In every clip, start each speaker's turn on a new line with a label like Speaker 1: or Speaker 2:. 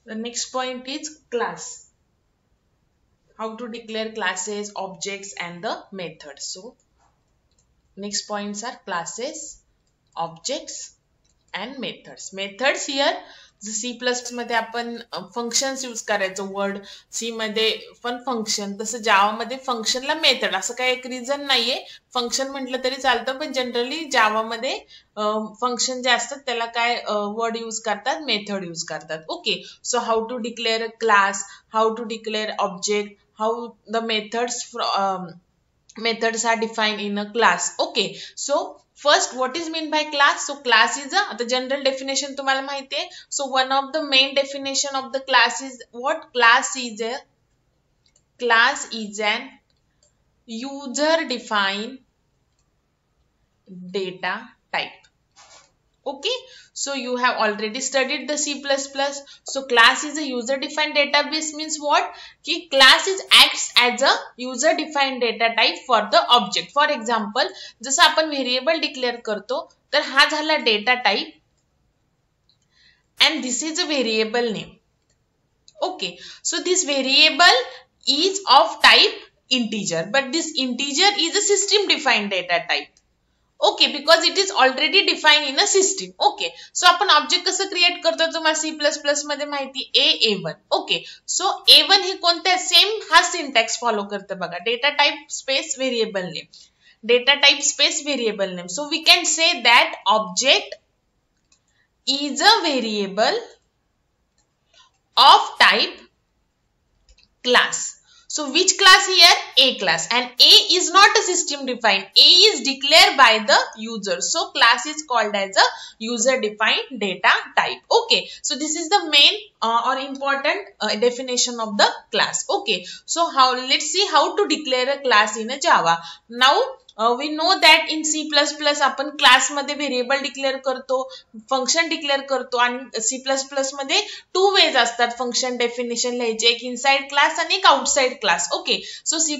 Speaker 1: The next point is class. How to declare classes, objects, and the methods. So next points are classes, objects, and methods. Methods here C++ मध्ये आपण functions use करायचं word, C मध्ये पण function, तसं जावा मध्ये फंक्शनला method असं काही एक रिझन नाहीये. फंक्शन म्हटलं तरी चालतं, पण जनरली जावा मध्ये फंक्शन जे असतात त्याला काय वर्ड यूज करतात, मेथड यूज करतात. Okay, so how to declare a class, how to declare object, how the methods are defined in a class. Okay, so first what is meant by class? So class is the general definition तुम्हाला माहिती आहे. So one of the main definition of the class is what? Class is an user defined data type. Okay, so you have already studied the C++. So class is a user defined database means what? Ki class is acts as a user defined data type for the object. For example, जसं आपण variable declare करतो तर हा झाला data type and this is a variable name. Okay, so this variable is of type integer, but this integer is a system defined data type. Okay, because it is already defined in a system. Okay, so आपण object कसं create करतो तुम्हाला C++ मध्ये माहिती A1. Okay, so A1 हे कोणत्या same हा syntax follow करतं बघा, data type space variable name, data type space variable name. So we can say that object is a variable of type class. So which class here? A class, and A is not a system defined. A is declared by the user. So class is called as a user defined data type. Okay, so this is the main or important definition of the class. Okay, so let's see how to declare a class in a Java. Now we know that in C++ आपण class मध्ये variable declare करतो, function declare करतो, आणि C++ मध्ये two ways असतात function definition लिहायचे, एक inside class आणि एक outside class. Okay, so C++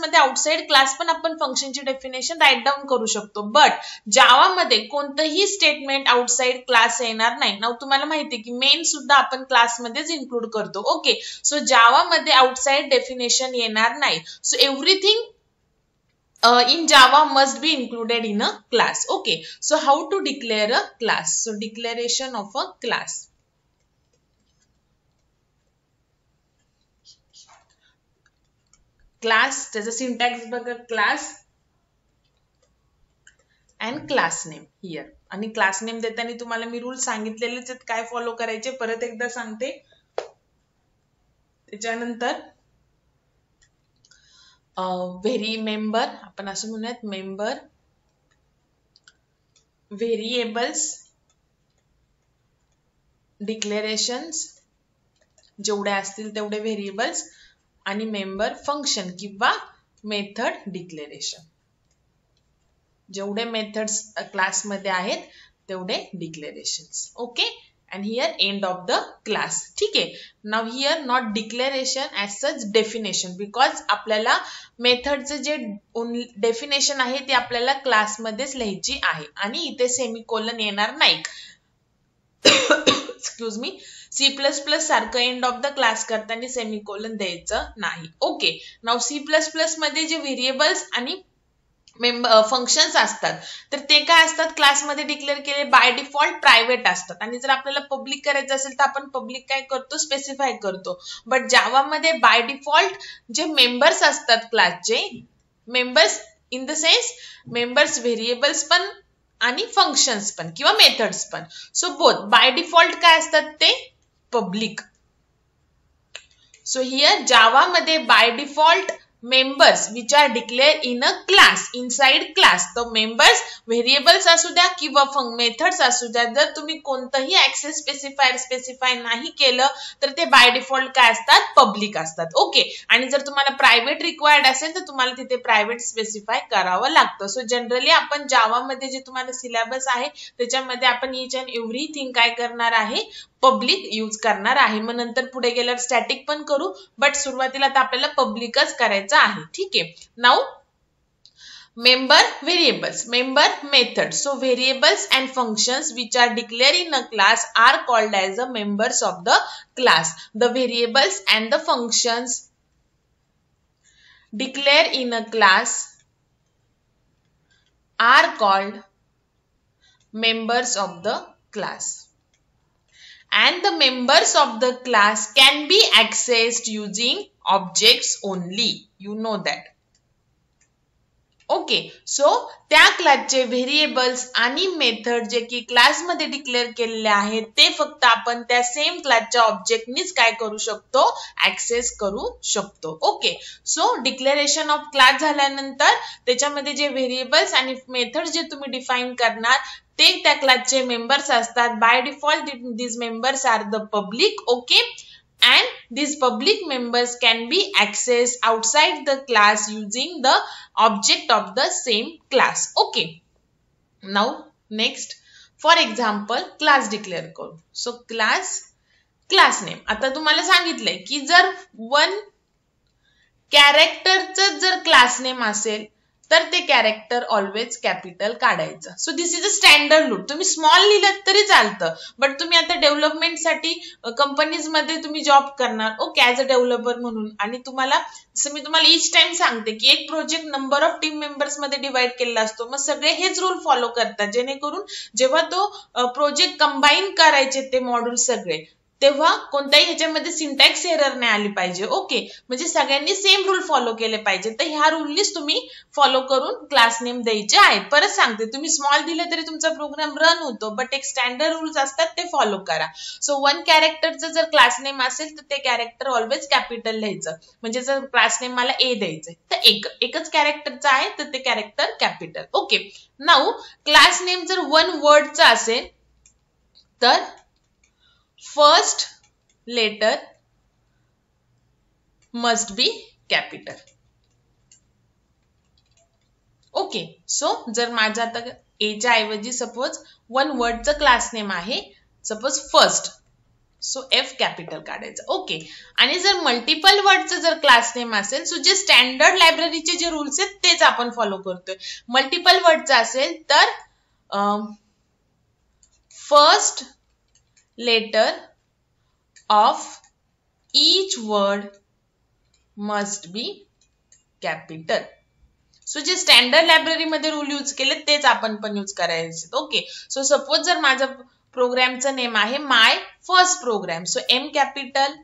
Speaker 1: मध्ये आउटसाइड क्लास पण आपण फंक्शनची डेफिनेशन राईट डाऊन करू शकतो, बट जावा मध्ये कोणतंही स्टेटमेंट आउटसाइड क्लास येणार नाही. नाव तुम्हाला माहिती आहे की मेन सुद्धा आपण क्लास मध्येच इन्क्लूड करतो. ओके, सो जावा मध्ये आउटसाइड डेफिनेशन येणार नाही. So everything in Java must be included in a class. Okay, so how to declare a class? So declaration of a class. Class, त्याचा syntax बघा, class and class name here. आणि class name देताना तुम्हाला मी rule सांगितलेलेच आहेत काय follow करायचे, परत एकदा सांगते. त्याच्यानंतर मेंबर, आपण असं म्हणूयात मेंबर, व्हेरिएबल्स, डिक्लेरेशन्स जेवढे असतील तेवढे व्हेरिएबल्स, आणि मेंबर फंक्शन किंवा मेथड डिक्लेरेशन, जेवढे मेथड्स क्लास मध्ये आहेत तेवढे declarations. Okay, and here end of the class. ठीक आहे, now here not declaration as such definition, because आपल्याला मेथडचे जे डेफिनेशन आहे ते आपल्याला क्लास मध्येच लिहायची आहे आणि इथे सेमीकोलन येणार नाही. एक्सक्यूज मी, C++ सारखं एंड ऑफ द क्लास करताना सेमीकोलन द्यायचं नाही. ओके, नाव C++ मध्ये जे व्हेरिएबल्स आणि फंक्शन्स असतात तर ते काय असतात, क्लासमध्ये डिक्लेअर केले बाय डिफॉल्ट प्रायव्हेट असतात, आणि जर आपल्याला पब्लिक करायचं असेल तर आपण पब्लिक काय करतो, स्पेसिफाय करतो. बट जावा मध्ये बाय डिफॉल्ट जे मेंबर्स असतात क्लासचे, members in the sense members variables पण आणि फंक्शन्स पण किंवा मेथड्स पण, सो बोथ बाय डिफॉल्ट काय असतात ते पब्लिक. सो हियर जावा मध्ये by default members which are declared in a class, inside class, तो members variables असू द्या किंवा मेथड्स असू द्या, जर तुम्ही कोणतंही ऍक्सेस स्पेसिफाय नाही केलं तर ते बाय डिफॉल्ट काय असतात, पब्लिक असतात. ओके, आणि जर तुम्हाला प्रायव्हेट रिक्वायर्ड असेल तर तुम्हाला तिथे प्रायव्हेट स्पेसिफाय करावं लागतं. सो जनरली आपण जावा मध्ये जे तुम्हाला सिलेबस आहे त्याच्यामध्ये आपण ईच अँड एव्हरीथिंग काय करणार आहे, पब्लिक यूज करणार आहे. मग नंतर पुढे गेल्यावर स्टॅटिक पण करू, बट सुरुवातीला तर आपल्याला पब्लिकच करायचं आहे. ठीक आहे, now member variables, member methods. So variables and functions which are declared in a class are called as the members of the class. The variables and the functions declared in a class are called members of the class. And the members of the class can be accessed using objects only. You know that. Okay, so त्या क्लासचे variables आणि method जे की क्लासमध्ये declare केलेले आहेत ते फक्त आपण त्या सेम क्लासच्या ऑब्जेक्टनीच काय करू शकतो, ऍक्सेस करू शकतो. Okay, so declaration of class झाल्यानंतर त्याच्यामध्ये जे व्हेरिएबल्स आणि मेथड जे तुम्ही डिफाइन करणार ते त्या क्लासचे मेंबर्स असतात. By default these members are the public. Okay, and these public members can be accessed outside the class using the object of the same class. Okay, now next, for example class declare करू. So class name. आता तुम्हाला सांगितलंय की जर one कॅरेक्टरचं जर class name असेल तर ते कॅरेक्टर ऑलवेज कॅपिटल काढायचं. So this is a standard rule. तुम्ही स्मॉल लिहिलं तरी चालतं, बट तुम्ही आता डेव्हलपमेंटसाठी कंपनीज मध्ये तुम्ही जॉब करणार, ओके, ऍज अ डेव्हलपर म्हणून, आणि तुम्हाला जसं मी तुम्हाला इच टाइम सांगते की एक project number of team members मध्ये डिवाइड केलेला असतो, मग सगळे हेच रूल फॉलो करतात, जेणेकरून जेव्हा तो प्रोजेक्ट कंबाईन करायचे ते मॉड्यूल सगळे, तेव्हा कोणत्याही ह्याच्यामध्ये सिंटॅक्स एरर नाही आली पाहिजे. ओके, म्हणजे सगळ्यांनी सेम रूल फॉलो केले पाहिजे. तर ह्या रूलनीच तुम्ही फॉलो करून क्लास नेम द्यायचे आहेत. परत सांगते, तुम्ही स्मॉल दिले तरी तुमचा प्रोग्राम रन होतो, बट एक स्टँडर्ड रूल्स असतात ते फॉलो करा. सो वन कॅरेक्टरचं जर क्लास नेम असेल तर ते कॅरेक्टर ऑलवेज कॅपिटल लिहायचं. म्हणजे जर क्लास नेम मला ए द्यायचंय तर एकच कॅरेक्टरचं आहे तर ते character capital. Okay, now class name जर वन वर्डचा असेल तर first letter must be capital. Okay, so जर माझा आता ए च्या ऐवजी सपोज वन वर्डचं क्लास नेम आहे, suppose first, so F capital काढायचं. ओके, आणि जर मल्टिपल वर्डचं जर क्लास नेम असेल, सो जे स्टँडर्ड लायब्ररीचे जे रूल्स आहेत तेच आपण फॉलो करतोय. मल्टिपल वर्डचं असेल तर first letter of each word must be capital. So जे स्टँडर्ड लायब्ररी मध्ये रूल यूज केले तेच आपण पण यूज करायचे. ओके, सो सपोज जर माझा प्रोग्रामचं नेम आहे my first program, so M capital,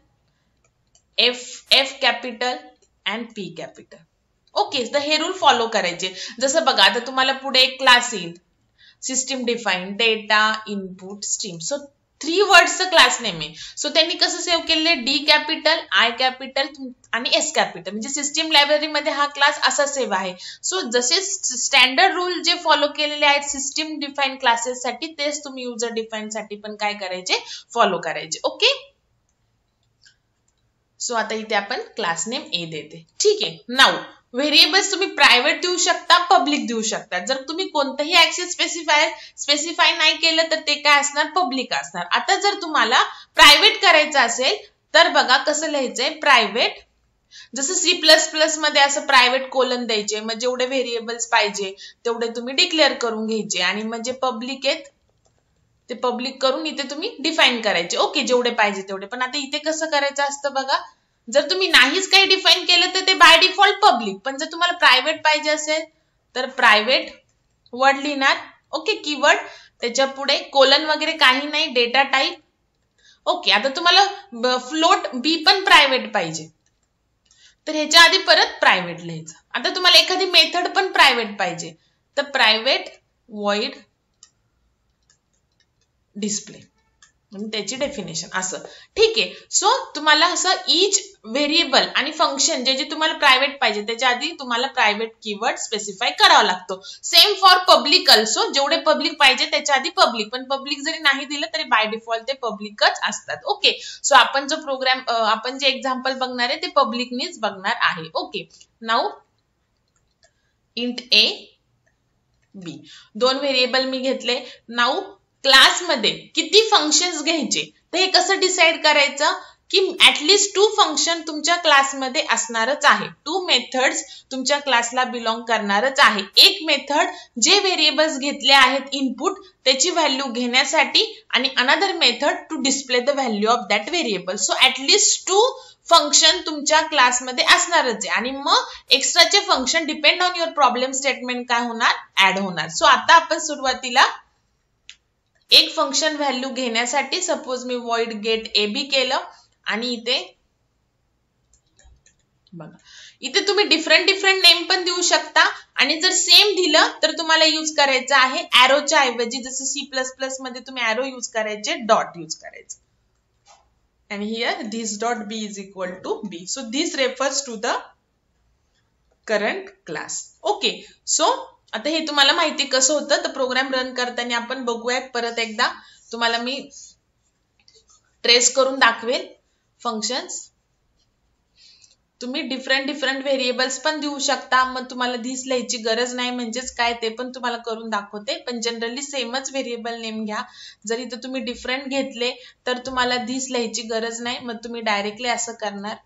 Speaker 1: F capital and P capital. Okay, तर हे रूल फॉलो करायचे. जसं बघा आता तुम्हाला पुढे एक क्लास येईल, system define data input stream. So 3 वर्ड्सचं क्लास नेम आहे. सो त्यांनी कसं सेव्ह केले, डी कॅपिटल, आय कॅपिटल आणि एस कॅपिटल, म्हणजे सिस्टीम लायब्ररी मध्ये हा क्लास असा सेव्ह आहे. सो जसे स्टँडर्ड रूल जे फॉलो केलेले आहेत सिस्टीम डिफाईन क्लासेस साठी, तेच तुम्ही युजर डिफाईन साठी पण काय करायचे, फॉलो करायचे. ओके, सो आता इथे आपण क्लास नेम ए देते. ठीक आहे, नाऊ व्हेरिएबल्स तुम्ही प्रायव्हेट देऊ शकता, पब्लिक देऊ शकता. जर तुम्ही कोणतंही ऍक्सेस स्पेसिफाय नाही केलं तर ते काय असणार, पब्लिक असणार. आता जर तुम्हाला प्रायव्हेट करायचं असेल तर बघा कसं लिहायचंय, प्रायव्हेट. जसं C++ मध्ये असं प्रायव्हेट कोलन द्यायचे, मग जेवढे व्हेरिएबल्स पाहिजे तेवढे तुम्ही डिक्लेअर करून घ्यायचे, आणि म्हणजे पब्लिक आहेत ते पब्लिक करून इथे तुम्ही डिफाईन करायचे. ओके, जेवढे पाहिजे तेवढे. पण आता इथे कसं करायचं असतं बघा, जर तुम्ही नाहीच काही डिफाईन केलं तर ते बाय डिफॉल्ट पब्लिक, पण जर तुम्हाला प्रायव्हेट पाहिजे असेल तर प्रायव्हेट वर्ड लिहिणार. ओके, कीवर्ड, त्याच्या पुढे कोलन वगैरे काही नाही, डेटा टाईप. ओके, आता तुम्हाला फ्लोट बी पण प्रायव्हेट पाहिजे तर ह्याच्या आधी परत प्रायव्हेट लिहायचं. आता तुम्हाला एखादी मेथड पण प्रायव्हेट पाहिजे तर प्रायव्हेट वॉइड डिस्प्ले, त्याची डेफिनेशन असं. ठीक आहे, सो तुम्हाला असं इच व्हेरिएबल आणि फंक्शन जे जे तुम्हाला प्रायव्हेट पाहिजे त्याच्या आधी तुम्हाला प्रायव्हेट कीवर्ड स्पेसिफाय करावा लागतो. सेम फॉर पब्लिक ऑल्सो, जेवढे पब्लिक पाहिजे त्याच्या आधी पब्लिक, पण पब्लिक जरी नाही दिलं तरी बाय डिफॉल्ट ते पब्लिकच असतात. ओके, सो आपण जो प्रोग्राम आपण जे एक्झाम्पल बघणार आहे ते पब्लिकनीच बघणार आहे. Okay, now int A B, 2 variable मी घेतले. नाऊ क्लासमध्ये किती फंक्शन्स घ्यायचे तर हे कसं डिसाइड करायचं, की ऍटलीस्ट 2 फंक्शन तुमच्या क्लासमध्ये असणारच आहे, 2 मेथड्स तुमच्या क्लासला बिलॉंग करणारच आहे. एक मेथड जे व्हेरिएबल्स घेतले आहेत इनपुट त्याची व्हॅल्यू घेण्यासाठी आणि another method to display the value of that variable. So at least 2 function तुमच्या क्लासमध्ये असणारच आहे आणि मग एक्स्ट्राचे function depend on your problem statement काय होणार, ऍड होणार. सो आता आपण सुरुवातीला एक फंक्शन व्हॅल्यू घेण्यासाठी सपोज मी void get ab केलं आणि इथे बघा, इथे तुम्ही डिफरंट नेम पण देऊ शकता आणि जर सेम दिलं तर तुम्हाला यूज करायचं आहे एरोच्या ऐवजी, जसं C++ मध्ये तुम्ही एरो यूज करायचे, डॉट यूज करायचे. And here this dot b is equal to b. So this refers to the current class. Okay. So आता हे तुम्हाला माहिती कसं होतं, तर प्रोग्राम रन करताना आपण बघूयात परत एकदा. तुम्हाला मी ट्रेस करून दाखवेल फंक्शन्स. तुम्ही डिफरंट व्हेरिएबल्स पण देऊ शकता, मग तुम्हाला धीस लिहायची गरज नाही, म्हणजेच काय ते पण तुम्हाला करून दाखवते. पण जनरली सेमच व्हेरिएबल नेम घ्या. जर इथं तुम्ही डिफरंट घेतले तर तुम्हाला धीस लिहायची गरज नाही, मग तुम्ही डायरेक्टली असं करणार.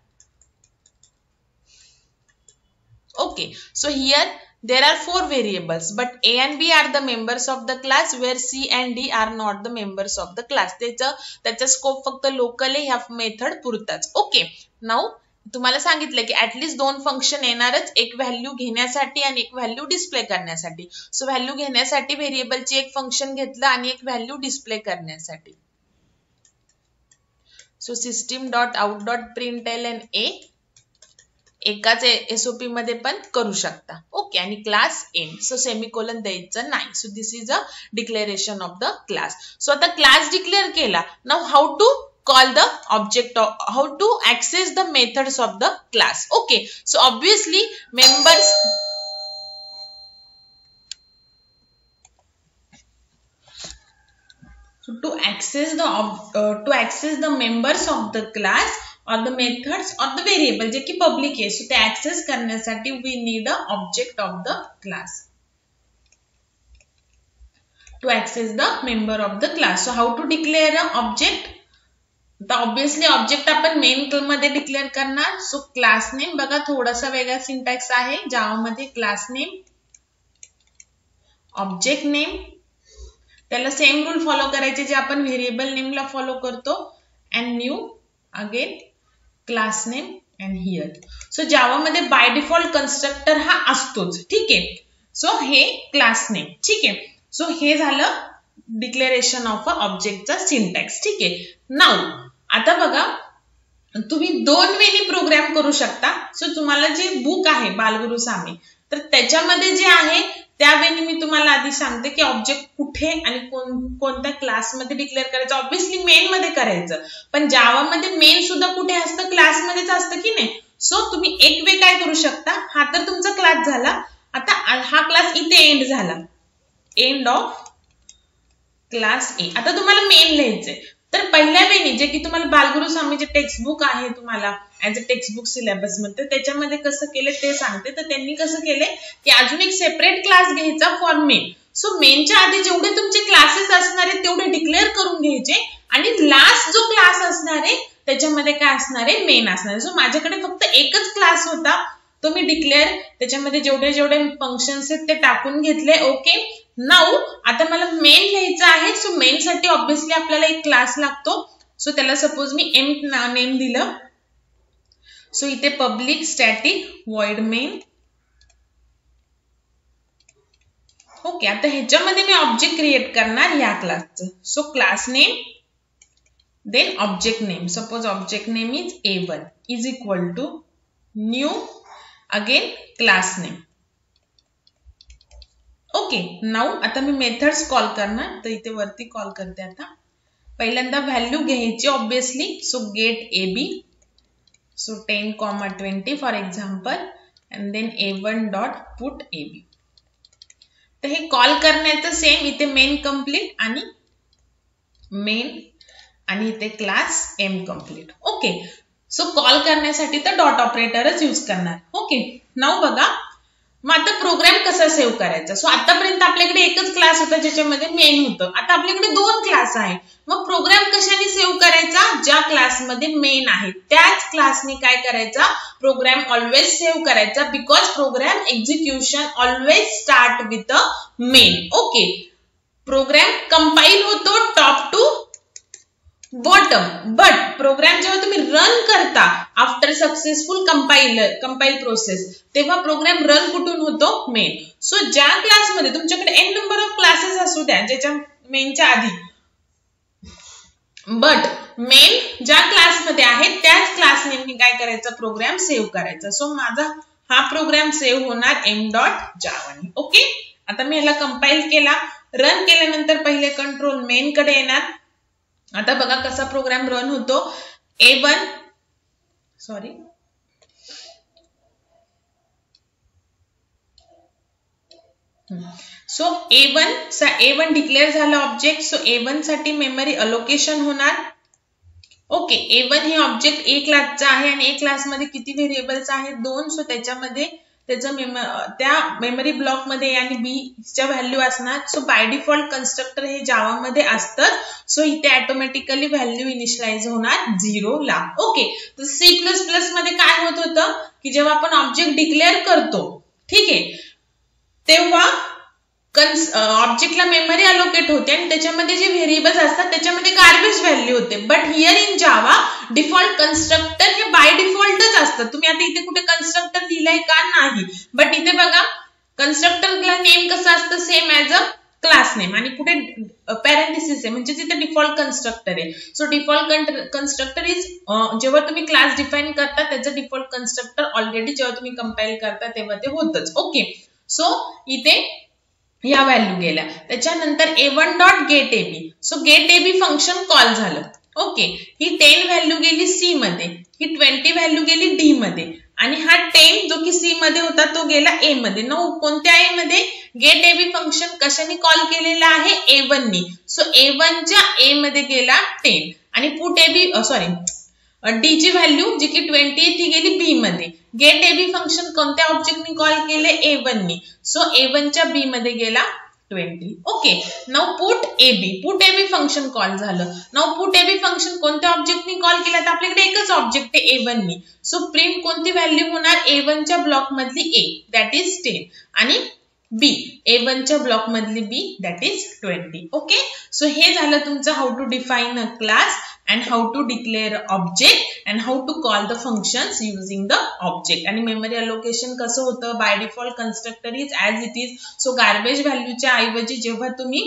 Speaker 1: Okay, so here there are 4 variables, but A and B are the members of the class where C and D are not the members of the class. त्याचा स्कोप फक्त लोकल ह्या मेथड पुरताच. Okay, now तुम्हाला सांगितलं की at least 2 function येणारच, एक value घेण्यासाठी आणि एक व्हॅल्यू डिस्प्ले करण्यासाठी. सो व्हॅल्यू घेण्यासाठी व्हेरिएबलची एक फंक्शन घेतलं आणि एक व्हॅल्यू डिस्प्ले करण्यासाठी. सो system.out.println a एकाच एसओपी मध्ये पण करू शकता. ओके, आणि क्लास एंड. सो सेमीकोलन द्यायचं नाही. So this is a declaration of the class. So आता क्लास डिक्लेअर केला. Now how to call the object, how to access the methods of the class. Okay, so obviously members to access the members of the class or the methods or the variable जे की public आहे, so ते access करण्यासाठी we need a object of the class to access the member of the class. So how to declare a object? तर obviously object आपण main मध्ये declare करणार. So class name बघा थोडासा वेगळा सिंटॅक्स आहे जावा मध्ये. क्लास नेम, ऑब्जेक्ट नेम, त्याला सेम रूल फॉलो करायचे जे आपण व्हेरिएबल नेमला फॉलो करतो. And new again class name and here. So Java मध्ये बाय डिफॉल्ट कन्स्ट्रक्टर हा असतोच, ठीक आहे. सो हे क्लास नेम, ठीक आहे. सो हे झालं डिक्लेरेशन ऑफ अ ऑब्जेक्टचा सिंटॅक्स, ठीक आहे. नाउ आता बघा तुम्ही 2 वेनी प्रोग्राम करू शकता. सो तुम्हाला जे बुक आहे बालगुरु सामी, तर त्याच्यामध्ये जे आहे त्यावेळी मी तुम्हाला आधी सांगते की ऑब्जेक्ट कुठे आणि कोणत्या क्लासमध्ये डिक्लेअर करायचं. ऑब्विसली मेन मध्ये करायचं, पण जावा मध्ये मेन सुद्धा कुठे असतं, क्लासमध्येच असतं की नाही. सो तुम्ही एक वे काय करू शकता, हा तर तुमचा क्लास झाला. आता हा क्लास इथे एंड झाला, एंड ऑफ क्लास ए. आता तुम्हाला मेन लिहायचंय. तर पहिल्या वेळी जे की तुम्हाला बालगुरु स्वामी जे टेक्स्ट बुक आहे तुम्हाला as a text book syllabus मध्ये, त्याच्यामध्ये कसं केलं ते सांगते. तर त्यांनी कसं केलंय की अजून एक सेपरेट क्लास घ्यायचा फॉर मेन. सो मेनच्या आधी जेवढे तुमचे क्लासेस असणार आहेत तेवढे डिक्लेअर करून घ्यायचे आणि लास्ट जो क्लास असणार आहे त्याच्यामध्ये काय असणार आहे, मेन असणार आहे. सो माझ्याकडे फक्त एकच क्लास होता, तो मी डिक्लेअर त्याच्यामध्ये जेवढे फंक्शन्स आहेत ते टाकून घेतले. ओके, नाउ आता मला मेन लिहायचं आहे. सो मेन साठी ऑब्विसली आपल्याला एक क्लास लागतो. सो त्याला सपोज मी एम नेम दिलं. सो इथे public static void main. Okay, आता ह्याच्यामध्ये मी ऑब्जेक्ट क्रिएट करणार या क्लासचं. So class name then object name. Suppose object name is A1 is equal to new again class name. Okay, now आता मी मेथड्स कॉल करणार. तर इथे वरती कॉल करते. आता पहिल्यांदा व्हॅल्यू घ्यायची ऑब्विसली. So get AB. सो 10,20 for example and then A1 dot put AB. तर हे कॉल करण्याचं सेम इथे मेन कम्प्लीट आणि मेन आणि इथे class M complete. Okay, so call करण्यासाठी तर डॉट ऑपरेटरच यूज करणार. ओके, नाउ बघा मग आता प्रोग्राम कसा सेव्ह करायचा? सो आतापर्यंत आपल्याकडे एकच क्लास होता ज्याच्यामध्ये मेन होतं. आता आपल्याकडे 2 क्लास आहे. मग प्रोग्राम कशाने सेव्ह करायचा? ज्या क्लासमध्ये मेन आहे त्याच क्लासने काय करायचा? प्रोग्राम ऑलवेज सेव्ह करायचा, because program execution always start with a main. Okay, program compile होतो top to bottom, but program जेव्हा तुम्ही रन करता आफ्टर सक्सेसफुल कंपाईल प्रोसेस, तेव्हा प्रोग्राम रन कुठून होतो? मेन. सो ज्या क्लासमध्ये तुमच्याकडे n नंबर ऑफ क्लासेस असू द्या ज्याच्या मेनच्या आधी, बट मेन ज्या क्लासमध्ये आहे त्याच क्लासने मी काय करायचा? प्रोग्राम सेव्ह करायचा. सो माझा हा प्रोग्राम सेव्ह होणार m.java. ओके, आता मी याला कंपाईल केला, रन केल्यानंतर पहिले कंट्रोल मेन कडे येणार. आता बघा कसा प्रोग्राम रन होतो. सो A1 डिक्लेअर झाला ऑब्जेक्ट. सो A1 साठी मेमरी अलोकेशन होणार. ओके, A1 हे ऑब्जेक्ट A क्लासचा आहे आणि A क्लासमध्ये किती व्हेरिएबल्स आहेत? 2. सो त्याच्यामध्ये त्या मेमरी ब्लॉक मध्ये A आणि B च्या व्हॅल्यू असणार. सो बाय डिफॉल्ट कन्स्ट्रक्टर हे जावा मध्ये असतं. सो इथे ऑटोमॅटिकली व्हॅल्यू इनिशियलाइज होणार 0 ला. ओके, तर C++ मध्ये काय होत होतं की जेव्हा आपण ऑब्जेक्ट डिक्लेअर करतो, ठीक आहे, तेव्हा ऑब्जेक्टला मेमरी अलोकेट होते आणि त्याच्यामध्ये जे व्हेरिएबल्स असतात त्याच्यामध्ये गार्बेज व्हॅल्यू होते. But here in Java default constructor हे बाय डिफॉल्टच असतं. तुम्ही आता इथे कुठे कन्स्ट्रक्टर लिहिलंय का? नाही. बट इथे बघा कन्स्ट्रक्टरला नेम कसं असतं? Same as a class name, आणि कुठे पॅरेंथेसिस आहे म्हणजे तिथे डिफॉल्ट कन्स्ट्रक्टर आहे. सो डिफॉल्ट कन्स्ट्रक्टर इज जेव्हा तुम्ही क्लास डिफाईन करता त्याचं डिफॉल्ट कन्स्ट्रक्टर ऑलरेडी जेव्हा तुम्ही कंपाईल करता तेव्हा ते होतच. ओके, सो इथे या व्हॅल्यू गेल्या. त्याच्यानंतर A1.getAB. So getAB function call झालं. ओके, ही 10 व्हॅल्यू गेली C मध्ये, ही 20 व्हॅल्यू गेली D मध्ये, आणि हा 10 जो की C मध्ये होता तो गेला A मध्ये. कोणत्या A मध्ये? getAB फंक्शन कशाने कॉल केलेला आहे? A1 नी. सो A1 च्या A मध्ये गेला 10 आणि D ची व्हॅल्यू जी की 20 आहे ती गेली B मध्ये. getAB फंक्शन कोणत्या ऑब्जेक्टने कॉल केले? A1 नी. सो A1 च्या B मध्ये गेला 20. Okay, now putAB function call झालं. नाउ putAB फंक्शन कोणत्या ऑब्जेक्टने कॉल केलं? तर आपल्याकडे एकच ऑब्जेक्ट आहे A1 नी. सो प्रिंट कोणती व्हॅल्यू होणार? A1 च्या ब्लॉक मधली A, दॅट इज 10, आणि B, A1 च्या ब्लॉक मधली B, that is 20. Okay, so हे झालं तुमचं how to define a class and how to declare object and how to call the functions using the object. आणि memory allocation कसं होतं? by default constructor is as it is. so garbage value च्या ऐवजी जेव्हा तुम्ही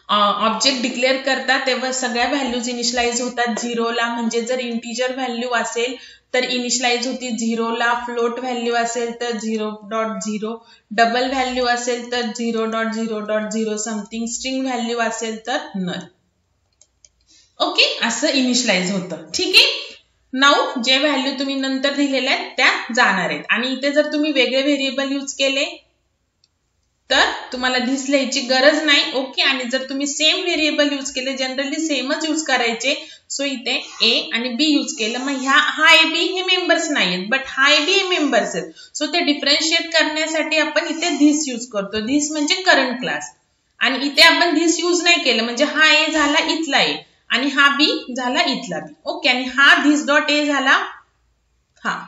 Speaker 1: object declare करता तेव्हा सगळ्या व्हॅल्यूज इनिशियलाइज होतात 0 ला. म्हणजे जर इंटिजर व्हॅल्यू असेल तर इनिशियलाइज होती 0 ला, फ्लोट व्हॅल्यू असेल तर 0.0, डबल व्हॅल्यू असेल तर 0.0.0 समथिंग, स्ट्रिंग व्हॅल्यू असेल तर नल. ओके, असं इनिशियलाइज होतं. ठीक आहे, नाउ जे व्हॅल्यू तुम्ही नंतर दिलेल्या आहेत त्या जाणार आहेत. आणि इथे जर तुम्ही वेगळे व्हेरिएबल यूज केले तर तुम्हाला धिस लिहायची गरज नाही. ओके, आणि जर तुम्ही सेम व्हेरिएबल यूज केले, जनरली सेमच यूज करायचे. सो इथे A आणि B यूज केलं, मग हा A B हे मेंबर्स नाहीयेत, बट हा A B हे मेंबर्स आहेत. सो ते डिफरन्शिएट करण्यासाठी आपण इथे धिस यूज करतो. धिस म्हणजे करंट क्लास, आणि इथे आपण धिस यूज नाही केलं म्हणजे हा A झाला इथला A आणि हा B झाला इथला B. ओके, आणि हा धिस डॉट A झाला, हा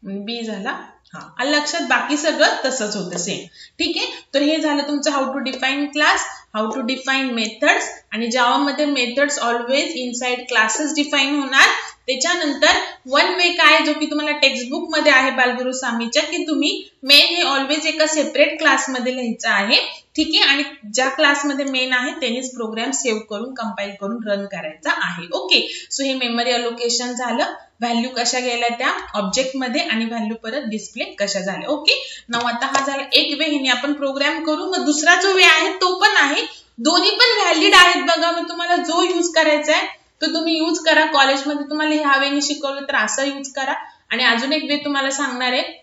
Speaker 1: B झाला हा. लक्षात, बाकी सगळं तसंच होतं सेम. ठीक आहे, तर हे झालं तुमचं how to define class, how to define methods. आणि जावा मध्ये methods always inside classes define होणार. त्याच्यानंतर वन वे काय, जो की तुम्हाला टेक्स्टबुक मध्ये आहे बालगुरु स्वामीच्या, की तुम्ही मेन हे ऑलवेज एका सेपरेट क्लासमध्ये लिहायचं आहे. ठीक आहे, आणि ज्या क्लासमध्ये मेन आहे त्यांनीच प्रोग्राम सेव्ह करून कंपाईल करून रन करायचा आहे. ओके, सो हे मेमरी अलोकेशन झालं. व्हॅल्यू कशा गेल्या त्या ऑब्जेक्ट मध्ये, आणि व्हॅल्यू परत डिस्प्ले कशा झाल्या. ओके, नाउ आता हा झाला एक वे, हिने आपण प्रोग्राम करू. मग दुसरा जो वे आहे तो पण आहे, दोन्ही पण व्हॅलिड आहेत. बघा, मग तुम्हाला जो यूज करायचा आहे तो तुम्ही यूज करा. कॉलेजमध्ये तुम्हाला ह्या वेने शिकवलं तर असं यूज करा. आणि अजून एक वे तुम्हाला सांगणार आहे,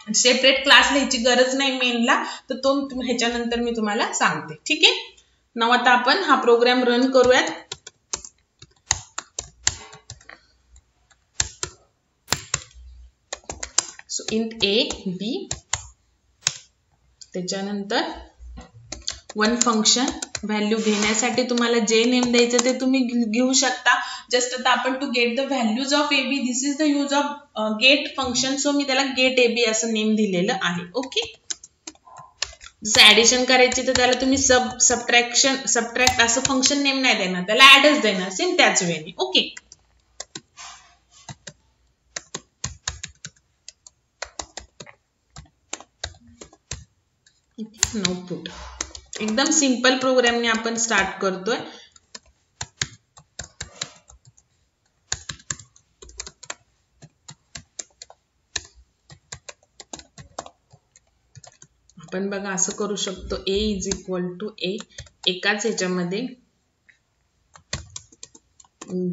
Speaker 1: सेपरेट क्लास लिहायची गरज नाही मेनला, तर तो ह्याच्यानंतर मी तुम्हाला सांगते. ठीक आहे, नाउ आता आपण हा प्रोग्राम रन करूयात. So int A, B, त्याच्यानंतर वन फंक्शन व्हॅल्यू घेण्यासाठी तुम्हाला जे नेम द्यायचं ते तुम्ही घेऊ शकता. जस्ट आता आपण to get the values of AB, this is the use of get function, so मी त्याला गेट AB असं नेम दिलेलं आहे. ओके, जसं ऍडिशन करायची तर त्याला तुम्ही सबट्रॅक्ट असं फंक्शन नेम नाही देणार, त्याला ऍडच देणार सेम त्याच वेळी. Okay, no put. एकदम सिंपल प्रोग्रामने आपण स्टार्ट करतोय. आपण बघा असं करू शकतो, A is equal to A, एकाच ह्याच्यामध्ये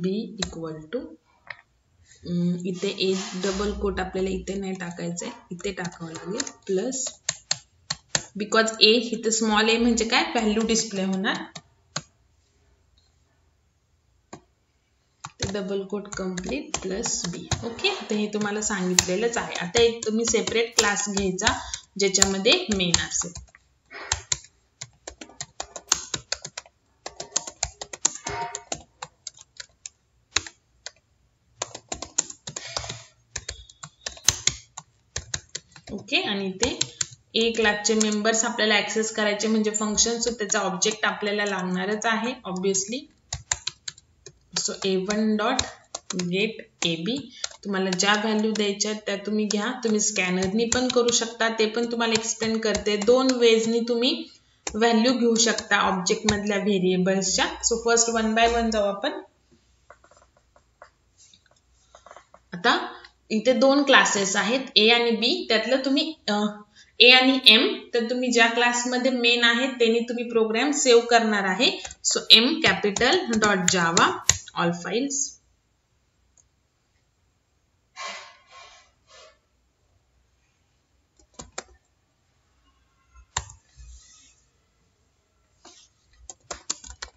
Speaker 1: B इक्वल टू, इथे A डबल कोट आपल्याला इथे नाही टाकायचंय, इथे टाकावं लागेल, प्लस बिकॉज A इथे स्मॉल a म्हणजे काय, व्हॅल्यू डिस्प्ले होणार, double quote complete plus B. Okay, तर हे तुम्हाला सांगितलेलंच आहे. आता एक तुम्ही सेपरेट क्लास घ्यायचा ज्याच्यामध्ये मेन असेल. ओके, आणि इथे A क्लासचे मेंबर्स आपल्याला ऍक्सेस करायचे म्हणजे फंक्शन, सो त्याचा ऑब्जेक्ट आपल्याला लागणारच आहे obviously. So A1 dot get AB, तुम्हाला ज्या व्हॅल्यू द्यायच्या त्या तुम्ही घ्या. तुम्ही स्कॅनरनी पण करू शकता, ते पण तुम्हाला एक्सप्लेन करते. दोन वेजनी तुम्ही व्हॅल्यू घेऊ शकता ऑब्जेक्ट मधल्या व्हेरिएबल्सच्या. So first one by one जाऊ आपण. आता इथे दोन क्लासेस आहेत A आणि B, त्यातलं तुम्ही A आणि M, तर तुम्ही ज्या क्लासमध्ये मेन आहे त्यांनी तुम्ही प्रोग्राम सेव्ह करणार आहे. So M capital dot Java all files.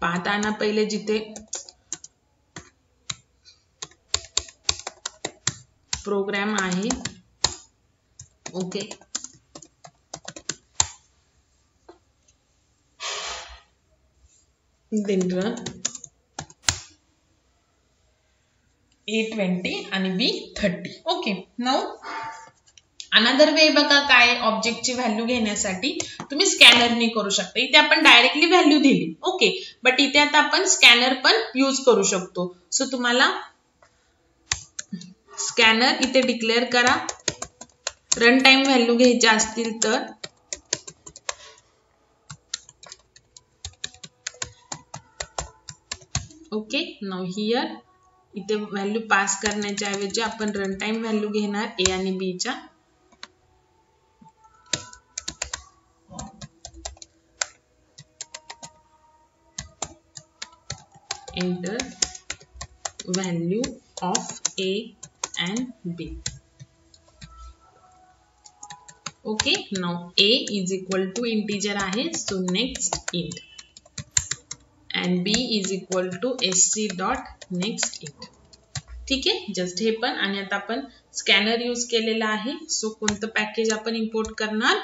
Speaker 1: पाहताना पहिले जिथे प्रोग्राम आहे, ओके, then run A20 आणि B30. Okay, now another way बघा काय, ऑब्जेक्टची व्हॅल्यू घेण्यासाठी तुम्ही स्कॅनरनी करू शकता. इथे आपण डायरेक्टली व्हॅल्यू दिली, ओके, बट इथे आता आपण स्कॅनर पण यूज करू शकतो. सो तुम्हाला स्कॅनर इथे डिक्लेअर करा. रन टाइम व्हॅल्यू घ्यायच्या असतील तर ओके, नाउ हियर इथे व्हॅल्यू पास करण्याच्या ऐवजी आपण रन टाइम व्हॅल्यू घेणार A आणि B च्या. Enter value of A and B. Okay, now A is equal to integer आहे, so next int, and B is equal to SC dot next int. ठीक आहे, just हे पण. आणि आता आपण स्कॅनर यूज केलेला आहे. सो कोणतं पॅकेज आपण इम्पोर्ट करणार,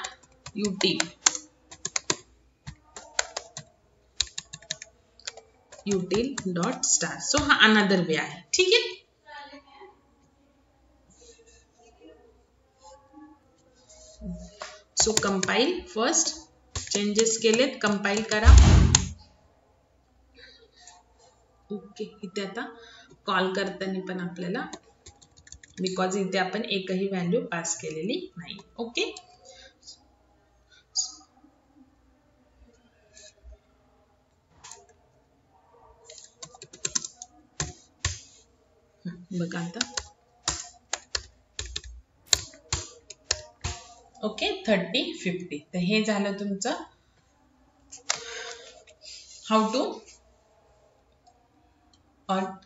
Speaker 1: util डॉट स्टार. सो हा अनदर वे आहे. ठीक आहे, सो कंपाईल फर्स्ट, चेंजेस केलेत, कंपाईल करा. ओके, इथे आता कॉल करताना पण आपल्याला, बिकॉज इथे आपण एकही व्हॅल्यू पास केलेली नाही. ओके, बघा आता. ओके, 30, 50. तर हे झालं तुमचं how to.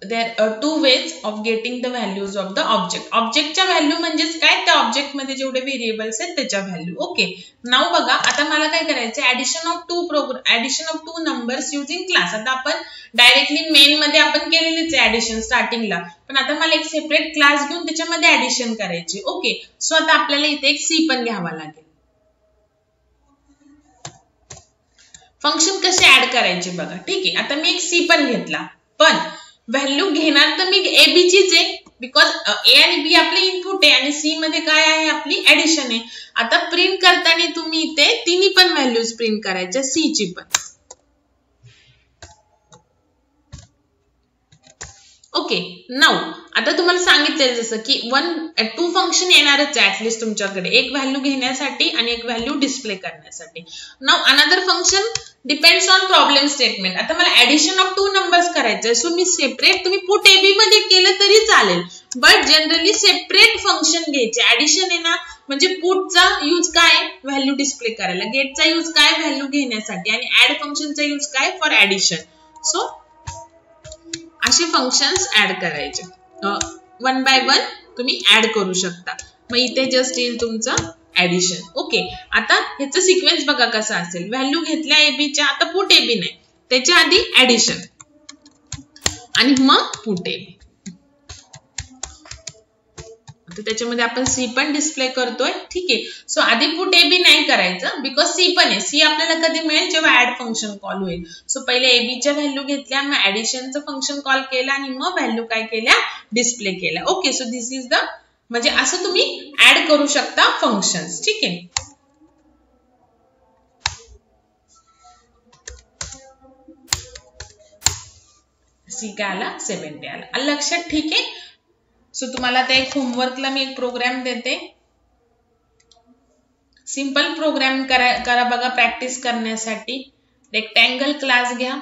Speaker 1: there are two ways of getting the values of the object. ऑब्जेक्टच्या व्हॅल्यू म्हणजेच काय, त्या ऑब्जेक्ट मध्ये जेवढे व्हेरिएबल्स आहेत त्याच्या व्हॅल्यू. ओके, नाउ बघा आता मला काय करायचं, addition of two numbers using class. आता आपण डायरेक्टली मेन मध्ये आपण केलेलीच आहे ऍडिशन स्टार्टिंगला, पण आता मला एक सेपरेट क्लास घेऊन त्याच्यामध्ये ऍडिशन करायची. ओके, सो आता आपल्याला इथे एक C पण घ्यावा लागेल. फंक्शन कसे ऍड करायचे बघा. ठीक आहे, आता मी एक सी पण घेतला, पण व्हॅल्यू घेणार तर मी ए बी चीच आहे, बिकॉज ए आणि बी आपले इनपुट आहे आणि सी मध्ये काय आहे आपली ऍडिशन आहे. आता प्रिंट करताना तुम्ही इथे तिन्ही पण व्हॅल्यूज प्रिंट करायच्या, सी ची पण. ओके, नाऊ आता तुम्हाला सांगितलेलं जसं की 2 फंक्शन येणारच आहे ऍटलीस्ट तुमच्याकडे, एक व्हॅल्यू घेण्यासाठी आणि एक व्हॅल्यू डिस्प्ले करण्यासाठी. Now another function depends on problem statement. आता मला ऍडिशन ऑफ 2 नंबर्स करायचं आहे, सो मी सेपरेट, तुम्ही पुट ए बी मध्ये केलं तरी चालेल, बट जनरली सेपरेट फंक्शन घ्यायचे. ऍडिशन आहे ना, म्हणजे पुटचा यूज काय, व्हॅल्यू डिस्प्ले करायला, गेटचा यूज काय, व्हॅल्यू घेण्यासाठी, आणि ऍड फंक्शनचा यूज काय, फॉर ऍडिशन. सो असे फंक्शन्स ऍड करायचे, 1 बाय 1 तुम्ही ऍड करू शकता. मग इथे जस्ट येईल तुमचं ऍडिशन. ओके, आता ह्याचा सिक्वेन्स बघा कसा असेल. व्हॅल्यू घेतल्या एबीच्या, आता पुट एबी नाही, त्याच्या आधी ऍडिशन आणि मग पुट एबी. तर त्याच्यामध्ये आपण सी पण डिस्प्ले करतोय. ठीक आहे, सो आधी पुट ए बी नाही करायचं, बिकॉज सी पण आहे. सी आपल्याला कधी मिळेल, जेव्हा ऍड फंक्शन कॉल होईल. सो पहिले ए बी च्या व्हॅल्यू घेतल्या, मग ऍडिशनचं फंक्शन कॉल केलं आणि मग व्हॅल्यू काय केल्या, डिस्प्ले केल्या. Okay, so this is the, म्हणजे असं तुम्ही ऍड करू शकता फंक्शन्स. ठीक आहे, सी काय आला, 70 आला, लक्षात. ठीक आहे, सो तुम्हाला आता एक होमवर्कला मी एक प्रोग्राम देते, सिंपल प्रोग्राम करा बघा प्रॅक्टिस करण्यासाठी. रेक्टँगल क्लास घ्या,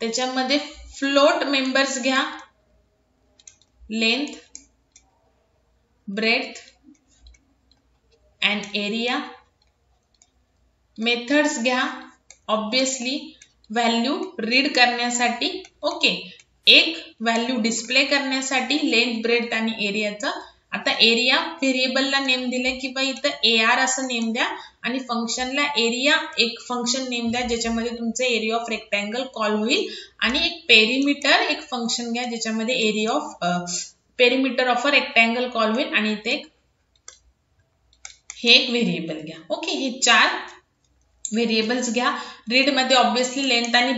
Speaker 1: त्याच्यामध्ये फ्लोट मेंबर्स घ्या, length, breadth and area. Methods घ्या, ऑब्विसली व्हॅल्यू रीड करण्यासाठी. ओके, एक व्हॅल्यू डिस्प्ले करण्यासाठी, लेंथ, ब्रेथ आणि एरियाचा. आता एरिया व्हेरिएबलला नेम दिले किंवा इथं AR असं नेम द्या, आणि फंक्शनला एरिया एक फंक्शन नेम द्या ज्याच्यामध्ये तुमचं एरिया ऑफ रेक्टँगल कॉल होईल, आणि एक पेरिमीटर एक फंक्शन घ्या ज्याच्यामध्ये area of perimeter of a rectangle call होईल, आणि इथे हे एक व्हेरिएबल घ्या. ओके, हे 4 व्हेरिएबल्स घ्या. रीड मध्ये ऑब्विसली लेंथ आणि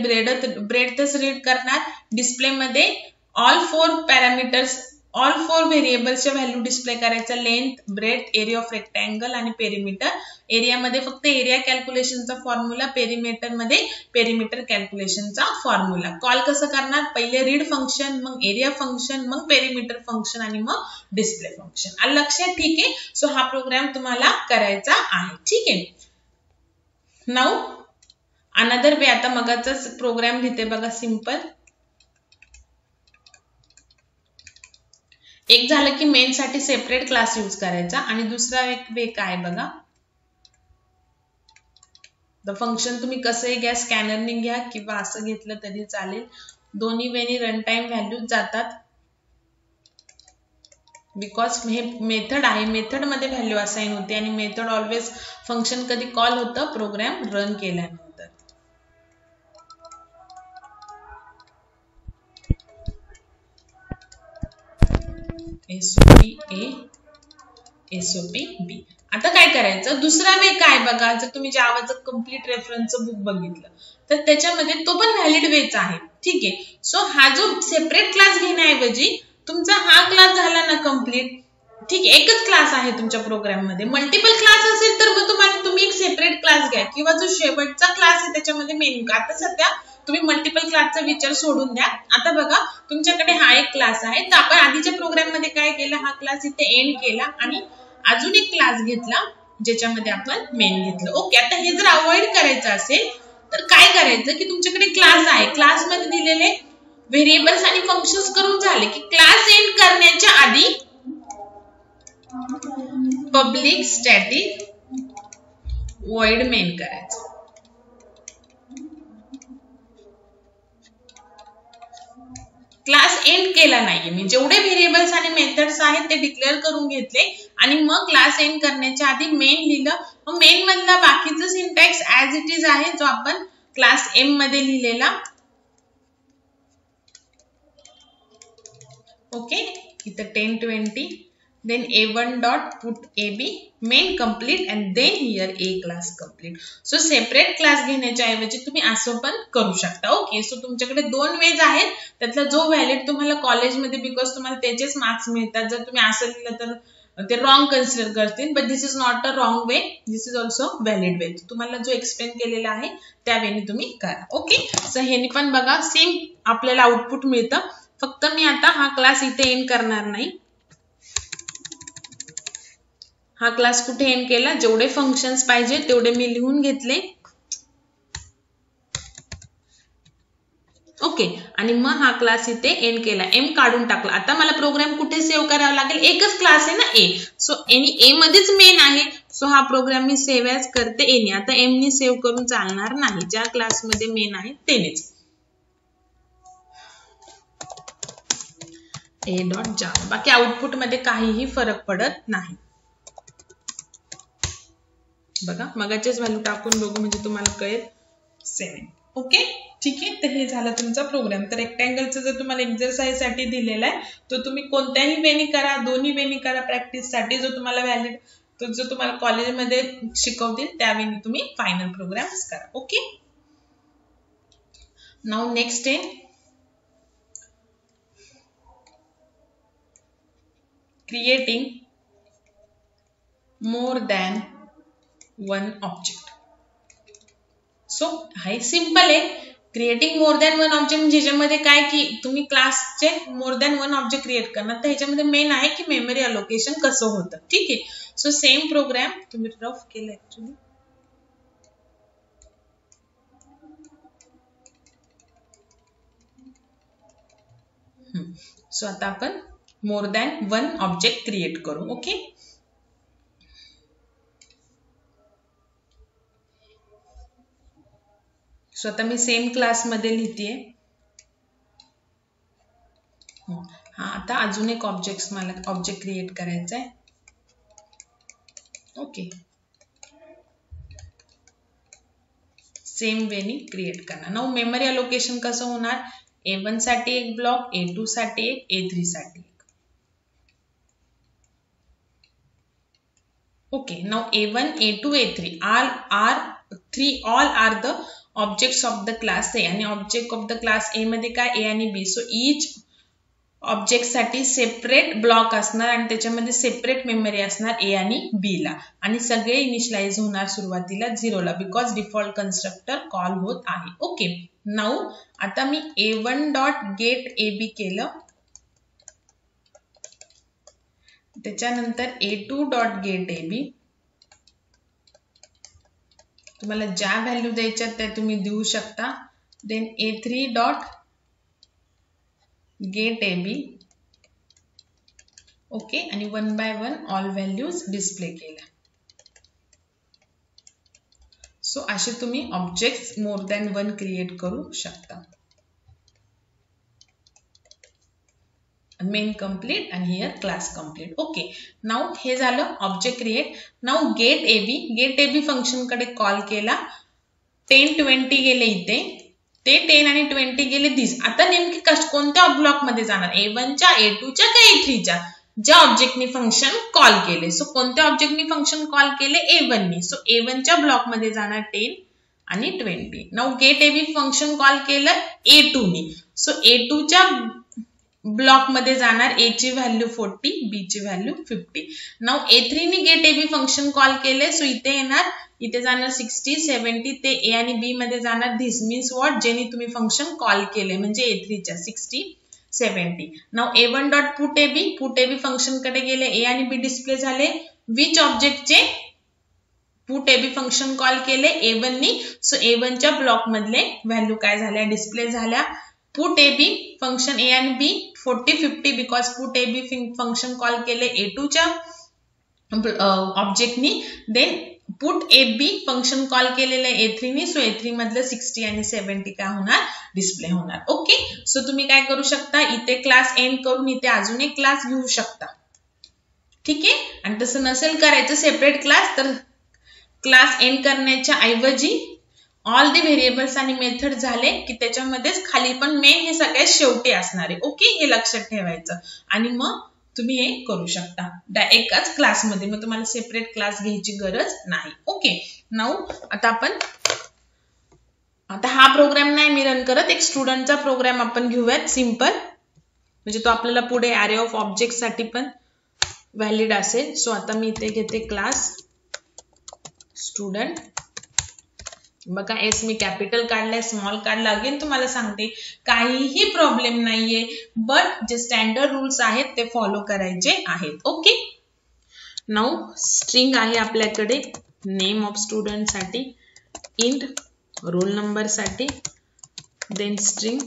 Speaker 1: ब्रेडथच रीड करणार. डिस्प्ले मध्ये ऑल 4 पॅरामीटर्स, ऑल 4 व्हेरिएबल्सच्या व्हॅल्यू डिस्प्ले करायचं, length, breadth, area of rectangle आणि पेरिमीटर. एरियामध्ये फक्त एरिया कॅल्क्युलेशनचा फॉर्म्युला, पेरिमीटर मध्ये पेरिमीटर कॅल्क्युलेशनचा फॉर्म्युला. कॉल कसं करणार, पहिले रीड फंक्शन, मग एरिया फंक्शन, मग पेरिमीटर फंक्शन आणि मग डिस्प्ले फंक्शन. आलं लक्षात. ठीक आहे, सो हा प्रोग्राम तुम्हाला करायचा आहे. ठीक आहे, नाऊ अनदर वे, आता मगाचाच प्रोग्राम लिहिते बघा, सिंपल. एक झालं की मेन साठी सेपरेट क्लास यूज करायचा, आणि दुसरा एक वे काय बघा, द फंक्शन तुम्ही कसंही घ्या, स्कॅनरने घ्या किंवा असं घेतलं तरी चालेल, दोन्ही वेनी रन टाइम व्हॅल्यू जातात, बिकॉज हे मेथड आहे, मेथड मध्ये व्हॅल्यू असाइन होते, आणि मेथड ऑलवेज फंक्शन कधी कॉल होतं, प्रोग्राम रन केल्यानंतर. SOP A, SOP B. आता काय करायचं, दुसरा वे काय बघा, जर तुम्ही जावाचं कम्प्लीट रेफरन्सचं बुक बघितलं तर त्याच्यामध्ये तो पण व्हॅलिड वेच आहे. ठीक आहे, सो हा जो सेपरेट क्लास घेण्याऐवजी तुमचा हा क्लास झाला ना कम्प्लीट. ठीक आहे, एकच क्लास आहे तुमच्या प्रोग्राम मध्ये. मल्टिपल क्लास असेल तर मग तुम्ही एक सेपरेट क्लास घ्या, किंवा जो शेवटचा क्लास आहे त्याच्यामध्ये मेन. आता सध्या तुम्ही मल्टिपल क्लासचा विचार सोडून द्या. आता बघा तुमच्याकडे हा एक क्लास आहे, तर आपण आधीच्या प्रोग्राम मध्ये काय केलं, हा क्लास इथे एंड केला आणि अजून एक क्लास घेतला ज्याच्यामध्ये आपण मेन घेतलं. ओके, आता हे जर अवॉइड करायचं असेल तर काय करायचं की तुमच्याकडे क्लास आहे, क्लास मध्ये दिलेले व्हेरिएबल्स आणि फंक्शन्स करून झाले की क्लास एंड करण्याच्या आधी पब्लिक स्टॅटिक void मेन करायचं. क्लास एंड केला नाहीये, मी जेवढे व्हेरिएबल्स आणि मेथड्स आहेत ते डिक्लेअर करून घेतले आणि मग क्लास एंड करण्याच्या आधी मेन लिहिलं. मग मेन मधला बाकीचा सिंटॅक्स ऍज इट इज आहे जो आपण क्लास एम मध्ये लिहिलेला. ओके, इथं 10 20 then a1 dot put ab main complete and then here a class complete. So separate class घेण्याच्या ऐवजी तुम्ही असं पण करू शकता. ओके, सो तुमच्याकडे दोन वेज आहेत, त्यातला जो व्हॅलिड तुम्हाला कॉलेजमध्ये बिकॉज तुम्हाला त्याचेच मार्क्स मिळतात. जर तुम्ही असं लिहिलं तर ते रॉंग कन्सिडर करतील, but this is not a wrong way, this is also valid way. तुम्हाला जो एक्सप्लेन केलेला आहे त्या वेने तुम्ही करा. ओके, सो ह्यानी पण बघा सेम आपल्याला आउटपुट मिळतं. फक्त मी आता हा क्लास इथे एंड करणार नाही. हा क्लास कुठे एंड केला, जेवढे फंक्शन्स पाहिजे तेवढे मी लिहून घेतले. ओके, आणि मग हा क्लास इथे एंड केला, एम काढून टाकला. आता मला प्रोग्राम कुठे सेव्ह करावा लागेल, एकच क्लास आहे ना ए, सो ए मध्येच मेन आहे. सो हा प्रोग्राम मी सेव्ह ॲज करते ए ने. आता एम नी सेव्ह करून चालणार नाही, ज्या क्लासमध्ये मेन आहे तेनेच. ए डॉट जावा, बाकी आउटपुट मध्ये काहीही फरक पडत नाही. बघा मगाचेच व्हॅल्यू टाकून बघू म्हणजे तुम्हाला कळेल. 7. ओके, ठीक आहे. तर हे झालं तुमचा प्रोग्राम. तर रेक्टँगलचं जर तुम्हाला एक्सरसाइज साठी दिलेला आहे तो तुम्ही कोणत्याही वेनी करा, दोन्ही वेनी करा प्रॅक्टिस साठी. जो तुम्हाला व्हॅलिड तो जो तुम्हाला कॉलेजमध्ये शिकवतील त्या वेनी तुम्ही फायनल प्रोग्राम्स करा. ओके, नाउ नेक्स्ट आहे creating more than one object. So high simple आहे. Creating more than one object म्हणजे ह्याच्यामध्ये काय की तुम्ही क्लासचे more than one object create करणार, तर ह्याच्यामध्ये मेन आहे की मेमरी अलोकेशन कसं होतं. ठीक आहे, सो सेम प्रोग्राम तुम्ही रफ केलं ऍक्च्युली. सो आता आपण मोर दॅन वन ऑब्जेक्ट क्रिएट करू. ओके, सो आता मी सेम क्लास मध्ये लिहितेय. हा, आता अजून एक मला ऑब्जेक्ट क्रिएट करायचा आहे. ओके, सेम वेनी क्रिएट करणार. नाउ मेमरी अलोकेशन कसं होणार, A1 साठी एक ब्लॉक, A2 साठी एक, A3 साठी एक. Okay, now A1, A2, A3 all are the objects of the class A, आणि object of the class A मध्ये काय A आणि B. सो इच ऑब्जेक्ट साठी सेपरेट ब्लॉक असणार आणि त्याच्यामध्ये सेपरेट मेमरी असणार A आणि B ला, आणि सगळे इनिशियलाइज होणार सुरुवातीला 0 ला बिकॉज डिफॉल्ट कन्स्ट्रक्टर कॉल होत आहे. ओके, नाउ आता मी A1 डॉट गेट AB केलं, त्याच्यानंतर A2 डॉट गेट AB. तुम्हाला ज्या व्हॅल्यू द्यायच्या त्या तुम्ही देऊ शकता. Then A3 dot get AB. Okay, आणि 1 by 1 ऑल व्हॅल्यूज डिस्प्ले केल्या. सो असे तुम्ही objects more than one create करू शकता. मेन कंप्लीट आणि here class complete. Okay, now हे झालं object create. Now get AB function कडे कॉल केला. 10, 20 गेले इथे, ते 10 आणि 20 गेले दिस. आता नेमकी कोणत्या ब्लॉक मध्ये जाणार, A1 च्या, A2 च्या का A3 च्या, ज्या ऑब्जेक्टनी फंक्शन कॉल केले. सो कोणत्या ऑब्जेक्टनी फंक्शन कॉल केले, A1 नी. सो A1 च्या ब्लॉक मध्ये जाणार 10 आणि 20. Now get AB function call केलं A2 नी. सो A2 च्या ब्लॉक मध्ये जाणार A ची व्हॅल्यू 40, B ची व्हॅल्यू 50. नाउ A3 नी गेट AB फंक्शन कॉल केले. सो इथे येणार, इथे जाणार 60, 70, ते A आणि B मध्ये जाणार. दिस मीन्स व्हॉट, जेनी तुम्ही फंक्शन कॉल केले म्हणजे A3 च्या 60, 70. Now A1 dot put AB function कडे गेले, A आणि B डिस्प्ले झाले. Which ऑब्जेक्टचे put AB function call केले, A1 नी. सो A1 च्या ब्लॉक मधले व्हॅल्यू काय झाल्या, डिस्प्ले झाल्या. पुट AB फंक्शन A आणि B 40, 50 because put AB function call केले A2 च्या ऑब्जेक्टनी. Then put AB function call केलेलं आहे A3 नी. सो A3 मधलं 60 आणि 70 काय होणार, डिस्प्ले होणार. ओके, सो तुम्ही काय करू शकता, इथे क्लास एंड करून इथे अजून एक क्लास घेऊ शकता. ठीक आहे, आणि तसं नसेल करायचं सेपरेट क्लास, तर क्लास एंड करण्याच्या ऐवजी ऑल द व्हेरिएबल्स आणि मेथड झाले की त्याच्यामध्येच खाली पण मेन हे सगळ्यात शेवटी असणार आहे. ओके, हे लक्षात ठेवायचं. आणि मग तुम्ही हे करू शकता एकाच क्लासमध्ये, मग तुम्हाला सेपरेट क्लास घ्यायची गरज नाही. ओके, नाऊ आता हा प्रोग्राम नाही मी रन करत, एक स्टुडंटचा प्रोग्राम आपण घेऊयात सिंपल, म्हणजे तो आपल्याला पुढे अरे ऑफ ऑब्जेक्ट साठी पण व्हॅलिड असेल. सो आता मी इथे घेते क्लास स्टुडंट. बघा एस मी कॅपिटल काढलाय, स्मॉल काढला, अगेन तुम्हाला सांगते काहीही प्रॉब्लेम नाहीये, बट जे स्टँडर्ड रूल्स आहेत ते फॉलो करायचे आहेत. ओके, नाऊ स्ट्रिंग आहे आपल्याकडे नेम ऑफ स्टुडंट साठी, इंट रोल नंबर साठी, then string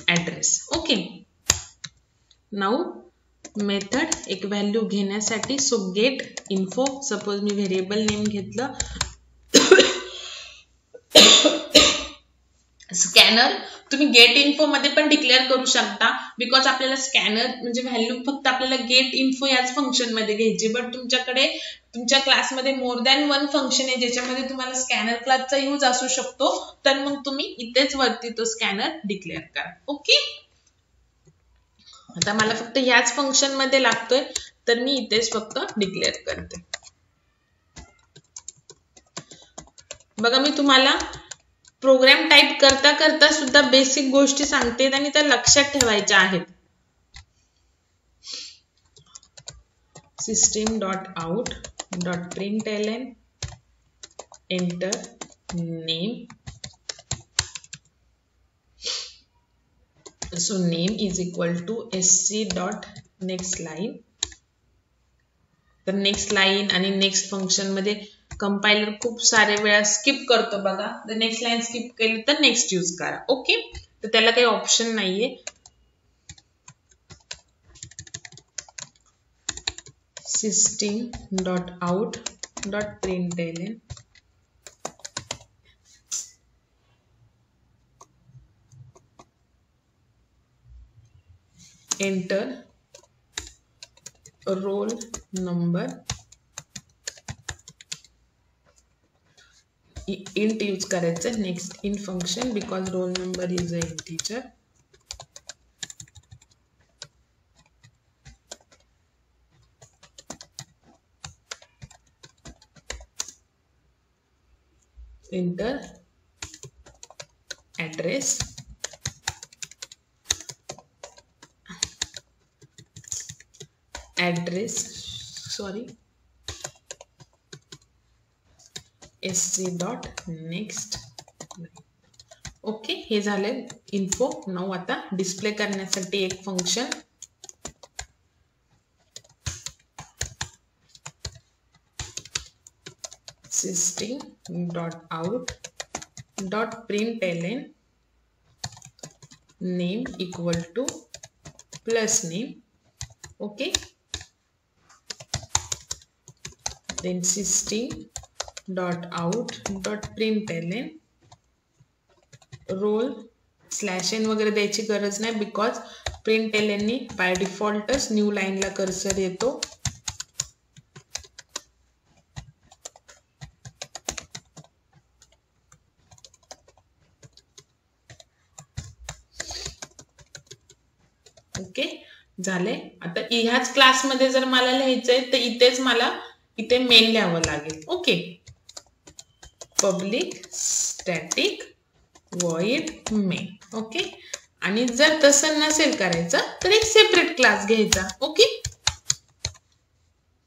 Speaker 1: address. Okay, now method एक व्हॅल्यू घेण्यासाठी, सो गेट इन्फो, सपोज मी व्हेरिएबल नेम घेतलं स्कॅनर, तुम्ही गेट इन्फो मध्ये पण डिक्लेअर करू शकता, बिकॉज आपल्याला स्कॅनर म्हणजे व्हॅल्यू फक्त आपल्याला गेट इन्फो याच फंक्शन मध्ये घ्यायची, बट तुमच्याकडे तुमच्या क्लासमध्ये मोर दॅन वन फंक्शन आहे ज्याच्यामध्ये तुम्हाला स्कॅनर क्लासचा यूज असू शकतो, तर मग तुम्ही इथेच वरती तो स्कॅनर डिक्लेअर करा. ओके, आता मला फक्त याच फंक्शन मध्ये लागतोय तर मी इथेच फक्त डिक्लेअर करते. बघा मी तुम्हाला प्रोग्राम टाइप करता करता सुद्धा बेसिक गोष्टी सांगते आणि त्या लक्षात ठेवायच्या आहेत. system dot out dot println enter name, so name is equal to sc dot next line. तर नेक्स्ट लाईन आणि नेक्स्ट फंक्शन मध्ये कंपायलर खूप सारे वेळा स्किप करतो बघा, तर नेक्स्ट लाईन स्किप केली तर नेक्स्ट यूज करा. ओके, तर त्याला काही ऑप्शन नाहीये. system dot out dot println enter roll number, int use करायचं next in function because roll number is a integer. Enter address, sc dot next. Okay, हे झाले इन्फो. नाऊ आता display करण्यासाठी एक function system dot out dot println name equal to plus name. Okay, then system dot out dot println roll slash N वगैरे द्यायची गरज नाही because println नी बाय डिफॉल्टच न्यू लाईनला कर्सर येतो. ओके, झाले. आता ह्याच क्लासमध्ये जर मला लिहायचंय तर इथेच मला इथे मेन लिहावं लागेल. Okay, public static void main. Okay, आणि जर तसं नसेल करायचं तर एक सेपरेट क्लास घ्यायचा. ओके,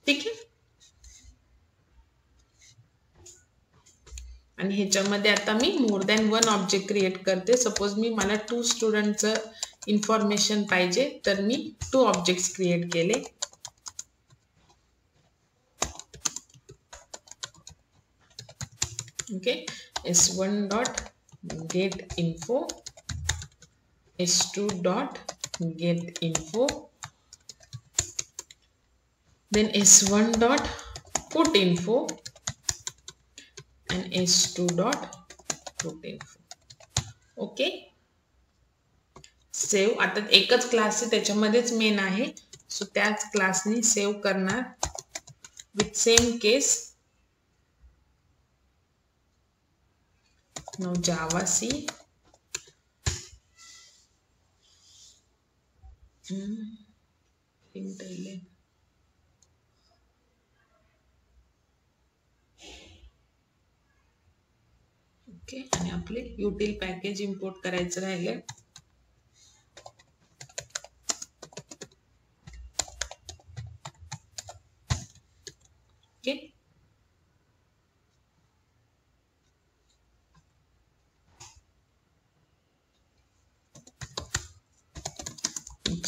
Speaker 1: ठीक आहे. आणि ह्याच्यामध्ये आता मी more than one object create करते. सपोज मला 2 स्टुडंटचं इन्फॉर्मेशन पाहिजे तर मी 2 ऑब्जेक्ट्स क्रिएट केले. Okay, s1 dot get info, s2 dot get info, then s1 dot put info and s2 dot put info. Okay, save. आता एकच क्लास आहे त्याच्यामध्येच मेन आहे, सो त्याच क्लासनी सेव्ह करणार with same case. now java c println okay. आणि आपले util package import करायचं राहिले. Okay.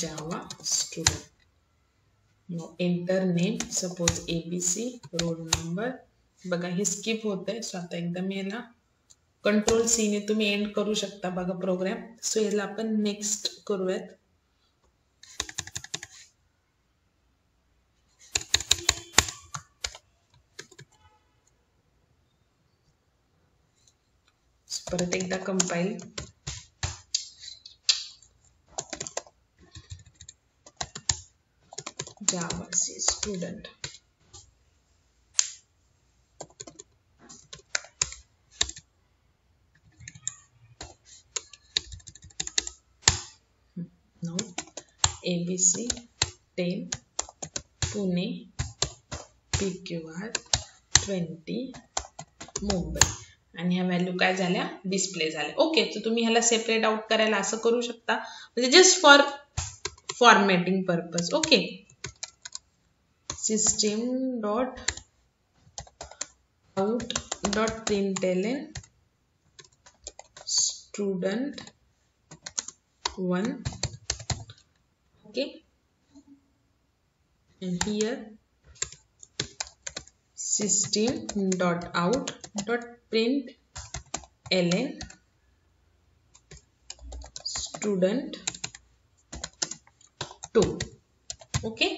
Speaker 1: Java student. Now enter name, suppose ABC, roll number. बघा हे स्किप होतंय, सो आता एकदा मी याला कंट्रोल सी ने तुम्ही एंड करू शकता बघा प्रोग्राम. सो याला आपण नेक्स्ट करूयात. परत एकदा compile. Java C student. Now ABC 10 Pune PQR 20 Mumbai आणि ह्या व्हॅल्यू काय झाल्या डिस्प्ले झाल्या. ओके. तर तुम्ही ह्याला सेपरेट आउट करायला असं करू शकता म्हणजे just for formatting purpose. Okay. system dot out dot println student 1. okay, and here system dot out dot println student 2. Okay.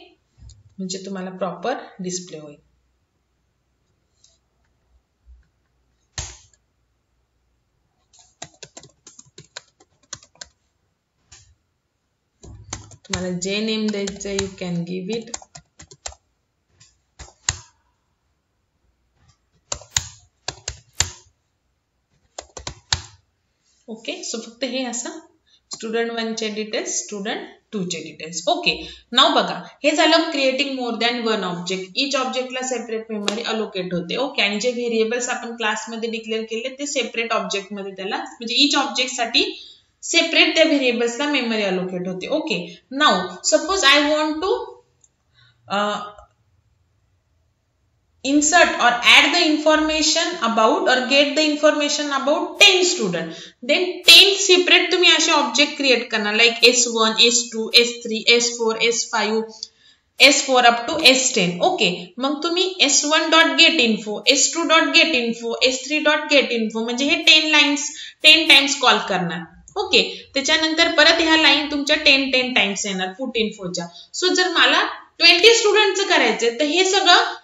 Speaker 1: म्हणजे तुम्हाला प्रॉपर डिस्प्ले होईल. तुम्हाला जे नेम द्यायचं you can give it. Okay. So फक्त हे असं स्टुडंट 1 चे डिटेल्स, स्टुडंट 2 चे डिटेल्स. ओके. नाव बघा हे झालं creating more than one object. Each ऑब्जेक्टला सेपरेट मेमरी अलोकेट होते. ओके. आणि जे व्हेरिएबल्स आपण क्लासमध्ये डिक्लेअर केले ते सेपरेट ऑब्जेक्ट मध्ये त्याला म्हणजे इच ऑब्जेक्ट साठी सेपरेट त्या व्हेरिएबल्सला मेमरी अलोकेट होते. Okay. Now suppose I want to insert or add the information about or get the information about 10 student, then 10 separate तुम्ही असे ऑब्जेक्ट क्रिएट करणार like S1, S2, S3, S4, S5, S4 up to S10. Okay. मग तुम्ही S1 dot get info, S2 dot get info, S3 dot get info म्हणजे हे 10 lines 10 times call करणार. Okay. त्याच्यानंतर परत ह्या लाईन तुमच्या 10 टाइम्स येणार फुट इन्फोच्या. सो जर मला 20 स्टुडंटचं करायचंय तर हे सगळं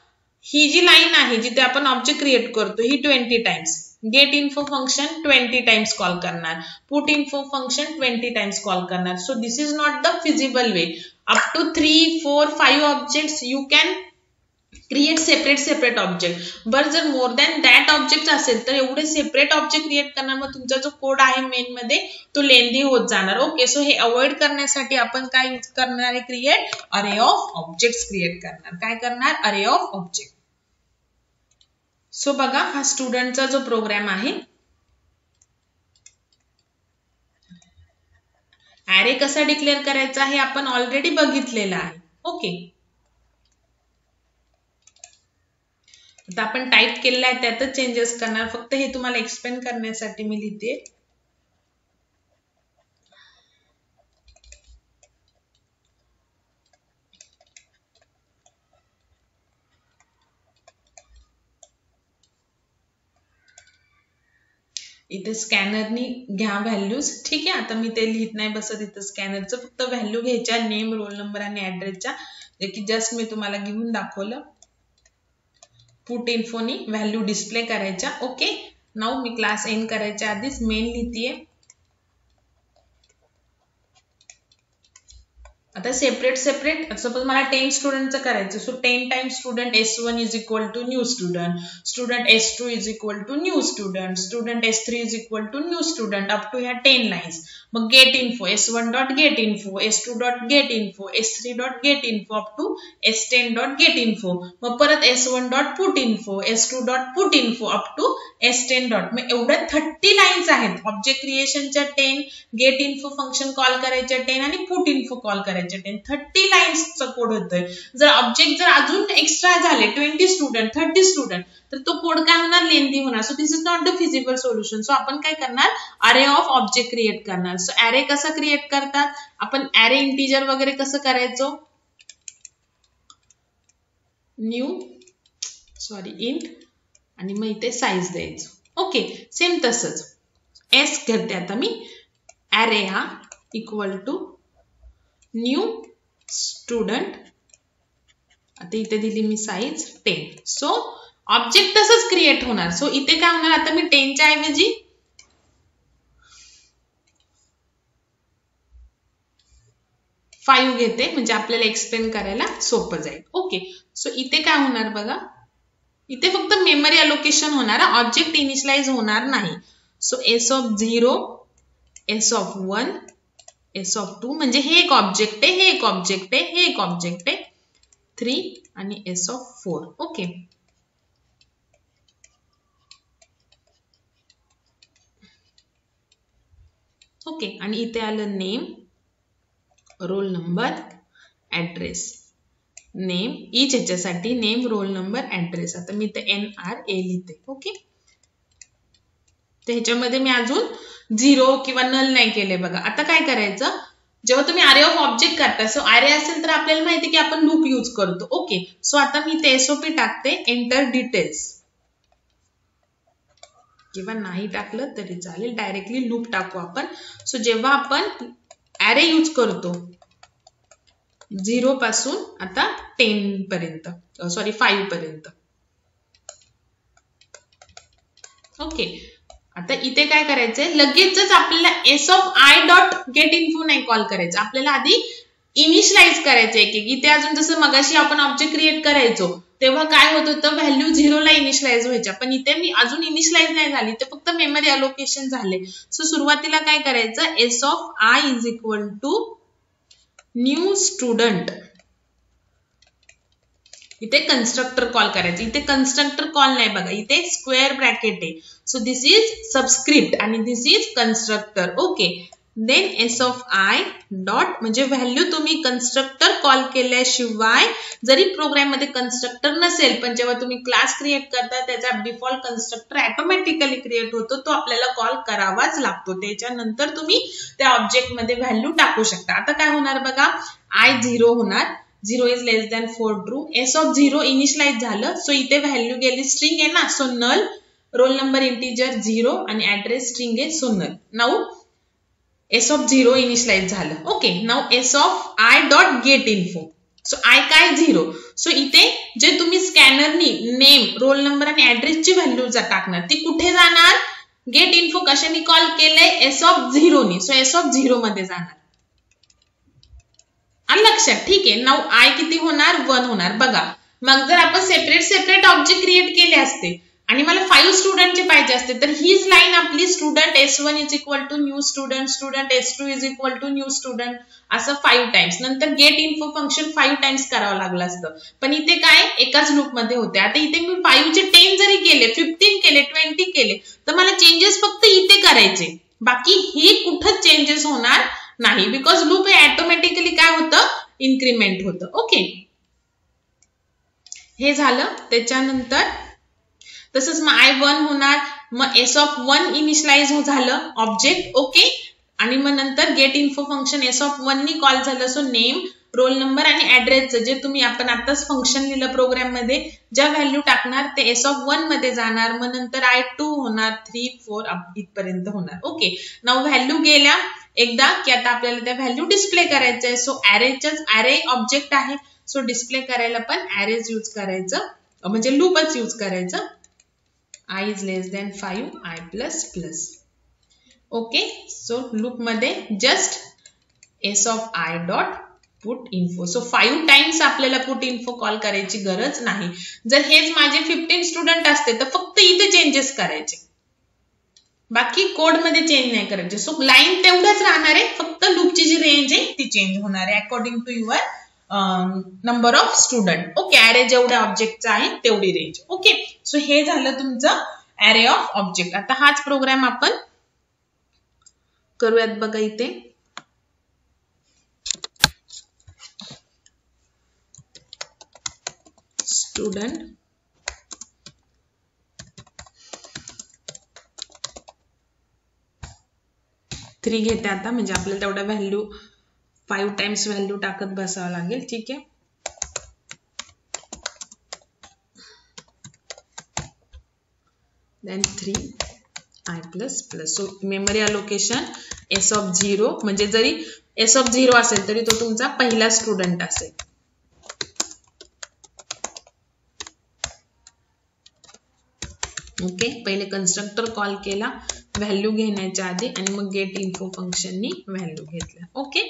Speaker 1: ही जी लाईन आहे जिथे आपण ऑब्जेक्ट क्रिएट करतो ही 20 times. Get info function 20 times call करणार, put info function 20 times call करणार. So this is not the feasible way. Up to 3, 4, 5 objects you can create separate object. बरं जर मोर दॅन दॅट ऑब्जेक्ट असेल तर एवढे separate object create करणार मग तुमचा जो कोड आहे मेन मध्ये तो लेंदी होत जाणार. ओके. सो हे अवॉइड करण्यासाठी आपण काय यूज करणार आहे क्रिएट अरे ऑफ ऑब्जेक्ट्स क्रिएट करणार. काय करणार अरे ऑफ ऑब्जेक्ट. सो बघा हा स्टुडंटचा जो प्रोग्राम आहे ॲरे कसा डिक्लेअर करायचा हे आपण ऑलरेडी बघितलेलं आहे. ओके. आता आपण टाइप केलेला आहे त्यातच चेंजेस करणार. फक्त हे तुम्हाला एक्सप्लेन करण्यासाठी मी लिहिते. इथे स्कॅनरनी घ्या व्हॅल्यूज. ठीक आहे. आता मी ते लिहित नाही बसत इथं स्कॅनरचं फक्त व्हॅल्यू घ्यायच्या नेम, रोल नंबर आणि ऍड्रेसच्या जे की जस्ट मी तुम्हाला घेऊन दाखवलं. पुट इन्फोनी व्हॅल्यू डिस्प्ले करायच्या. ओके. नाऊ मी क्लास एंड करायच्या आधीच मेन लिहितीये. आता सेपरेट सपोज मला 10 स्टुडंटचं करायचं, so 10 times student S1 is equal to new student S2 is equal to new student S3 is equal to new student up to ह्या 10 lines. मग get info S1 dot get info, S2 dot get info, S3 dot get info up to S10 dot get info. मग परत S1 dot put info, S2 dot put info up to S10 dot. मग एवढ्या 30 lines आहेत object क्रिएशनच्या 10, get info function call करायच्या 10 आणि put info call करायच्या 10. 30 लाईन्सचा code होतोय. जर ऑब्जेक्ट जर अजून एक्स्ट्रा झाले 20 स्टुडंट 30 स्टुडंट तर तो कोड काय होणार, लेंदी होणार. So this is not the feasible solution. So आपण काय करणार, अरे ऑफ ऑब्जेक्ट क्रिएट करणार. सो अरे कसा क्रिएट करतात आपण, अरे इंटिजर वगैरे कसं करायचो, इंट आणि मग इथे साईज द्यायचं. ओके, सेम तसंच एस करते आता मी. अरे हा इक्वल टू न्यू स्टुडंट, आता इथे दिली मी साईज 10. सो ऑब्जेक्ट तसंच क्रिएट होणार. सो इथे काय होणार, आता मी 10च्या ऐवजी 5 घेते, म्हणजे आपल्याला एक्सप्लेन करायला सोपं जाईल. ओके, सो इथे काय होणार बघा, इथे फक्त मेमरी अलोकेशन होणार, ऑब्जेक्ट इनिशियलाइज होणार नाही. So S of 0, S of 1, S of 2, म्हणजे हे एक ऑब्जेक्ट आहे, हे एक ऑब्जेक्ट आहे, हे एक ऑब्जेक्ट आहे, 3 आणि S ऑफ 4. ओके, ओके, आणि इथे आलं name, roll number, address. Name each ह्याच्यासाठी नेम, रोल नंबर, ऍड्रेस. आता मी ते NRA लिहिते. ओके, तर ह्याच्यामध्ये मी अजून 0 किंवा नल नाही केले बघा. आता काय करायचं, जेव्हा तुम्ही अरे ऑफ ऑब्जेक्ट करता, सो अरे असेल तर आपल्याला माहिती की आपण लूप यूज करतो. ओके, सो आता मी ते SOP टाकते, एंटर डिटेल्स, किंवा नाही टाकलं तरी चालेल, डायरेक्टली लूप टाकू आपण. सो जेव्हा आपण अरे यूज करतो 0 पासून आता 10 पर्यंत, सॉरी 5 पर्यंत. ओके, आता इथे काय करायचंय, लगेचच आपल्याला S of I dot get info नाही कॉल करायचं, आपल्याला आधी इनिशियलाइज करायचं एक एक. इथे अजून जसं मगाशी आपण ऑब्जेक्ट क्रिएट करायचो तेव्हा काय होत होतं, व्हॅल्यू 0 ला इनिशियलाइज व्हायच्या, पण इथे मी अजून इनिशियलाइज नाही झाली, ते फक्त मेमरी अलोकेशन झाले. सो सुरुवातीला काय करायचं, S of I is equal to new student, इथे कन्स्ट्रक्टर कॉल करायचं. इथे कन्स्ट्रक्टर कॉल नाही बघा, इथे स्क्वेअर ब्रॅकेट आहे. सो दिस इज सबस्क्रिप्ट आणि this is constructor. Okay, then S of I dot, म्हणजे व्हॅल्यू तुम्ही कन्स्ट्रक्टर कॉल केल्याशिवाय जरी प्रोग्राम मध्ये कन्स्ट्रक्टर नसेल, पण जेव्हा तुम्ही क्लास क्रिएट करता त्याचा डिफॉल्ट कन्स्ट्रक्टर ऑटोमॅटिकली क्रिएट होतो, तो आपल्याला कॉल करावाच लागतो. त्याच्यानंतर तुम्ही त्या ऑब्जेक्ट मध्ये व्हॅल्यू टाकू शकता. आता काय होणार बघा, I 0 होणार, 0 is less than 4 true. S of 0 initialize झालं, सो इथे व्हॅल्यू गेली, स्ट्रिंग आहे ना, so null, roll number integer 0 आणि ऍड्रेस स्ट्रिंग आहे, so null. Now S of 0 initialize झालं. Okay, now S of I dot get info, so I काय 0. So इथे जे तुम्ही स्कॅनरनी नेम, रोल नंबर आणि ऍड्रेसची व्हॅल्यू टाकणार, ती कुठे जाणार, गेट इन्फो कशाने कॉल केलंय, S ऑफ 0 नी. सो S ऑफ 0 मध्ये जाणार. आणि लक्षात, ठीक आहे, नाऊ I किती होणार, 1 होणार. बघा, मग जर आपण सेपरेट ऑब्जेक्ट क्रिएट केले असते आणि मला 5 स्टुडंटचे पाहिजे असते, तर हीच लाईन आपली student S1 is equal to new student S2 is equal to new student, असं 5 टाइम्स. नंतर गेट इन्फो फंक्शन 5 टाइम्स करावं लागलं असतं, पण इथे काय एकाच लूप मध्ये होते. आता इथे मी 5 चे 10 जरी केले, 15 केले, 20 केले, तर मला चेंजेस फक्त इथे करायचे, बाकी हे कुठंच चेंजेस होणार नाही, बिकॉज लूप हे ऑटोमॅटिकली काय होतं, इन्क्रीमेंट होतं. ओके, हे झालं. त्याच्यानंतर तसंच मग I1 होणार, मग S ऑफ 1 इनिशियलाइज झालं ऑब्जेक्ट. ओके, आणि मग नंतर get info function S of 1 नी कॉल झालं. सो नेम, रोल नंबर आणि ऍड्रेसचं जे तुम्ही आपण आताच फंक्शन लिहिलं प्रोग्राम मध्ये, ज्या व्हॅल्यू टाकणार ते S ऑफ 1 मध्ये जाणार, मग नंतर I2 होणार, 3, 4 इथपर्यंत होणार. ओके, नाऊ व्हॅल्यू गेल्या एकदा की आता आपल्याला त्या व्हॅल्यू डिस्प्ले करायचं आहे. सो अरे ऑब्जेक्ट आहे, सो डिस्प्ले करायला पण अरेज यूज करायचं, म्हणजे लूपच यूज करायचं. I is less than 5, I plus plus. Okay, so loop मध्ये just S of I dot put info. So 5 times आपल्याला पुट इन्फो कॉल करायची गरज नाही. जर हेच माझे 15 स्टुडंट असते तर फक्त इथे चेंजेस करायचे, बाकी कोड मध्ये चेंज नाही करायचे. सो लाईन तेवढंच राहणार आहे, फक्त लूपची जी रेंज आहे ती चेंज होणार आहे according to your number of student. Okay, array जेवढ्या ऑब्जेक्टचा आहे तेवढी रेंज. ओके, सो हे झालं तुमचं ऍरे ऑफ ऑब्जेक्ट. आता हाच प्रोग्राम आपण करूयात बघा. इथे स्टुडंट 3 घेते आता, म्हणजे आपल्याला तेवढा व्हॅल्यू 5 टाइम्स व्हॅल्यू टाकत बसावं लागेल. ठीक आहे, then 3 I plus plus. So memory allocation S of 0, म्हणजे जरी S of 0 असेल तरी तो तुमचा पहिला स्टुडंट असेल. ओके, पहिले कन्स्ट्रक्टर कॉल केला व्हॅल्यू घेण्याच्या आधी आणि मग गेट इन्फो फंक्शननी व्हॅल्यू घेतला. Okay,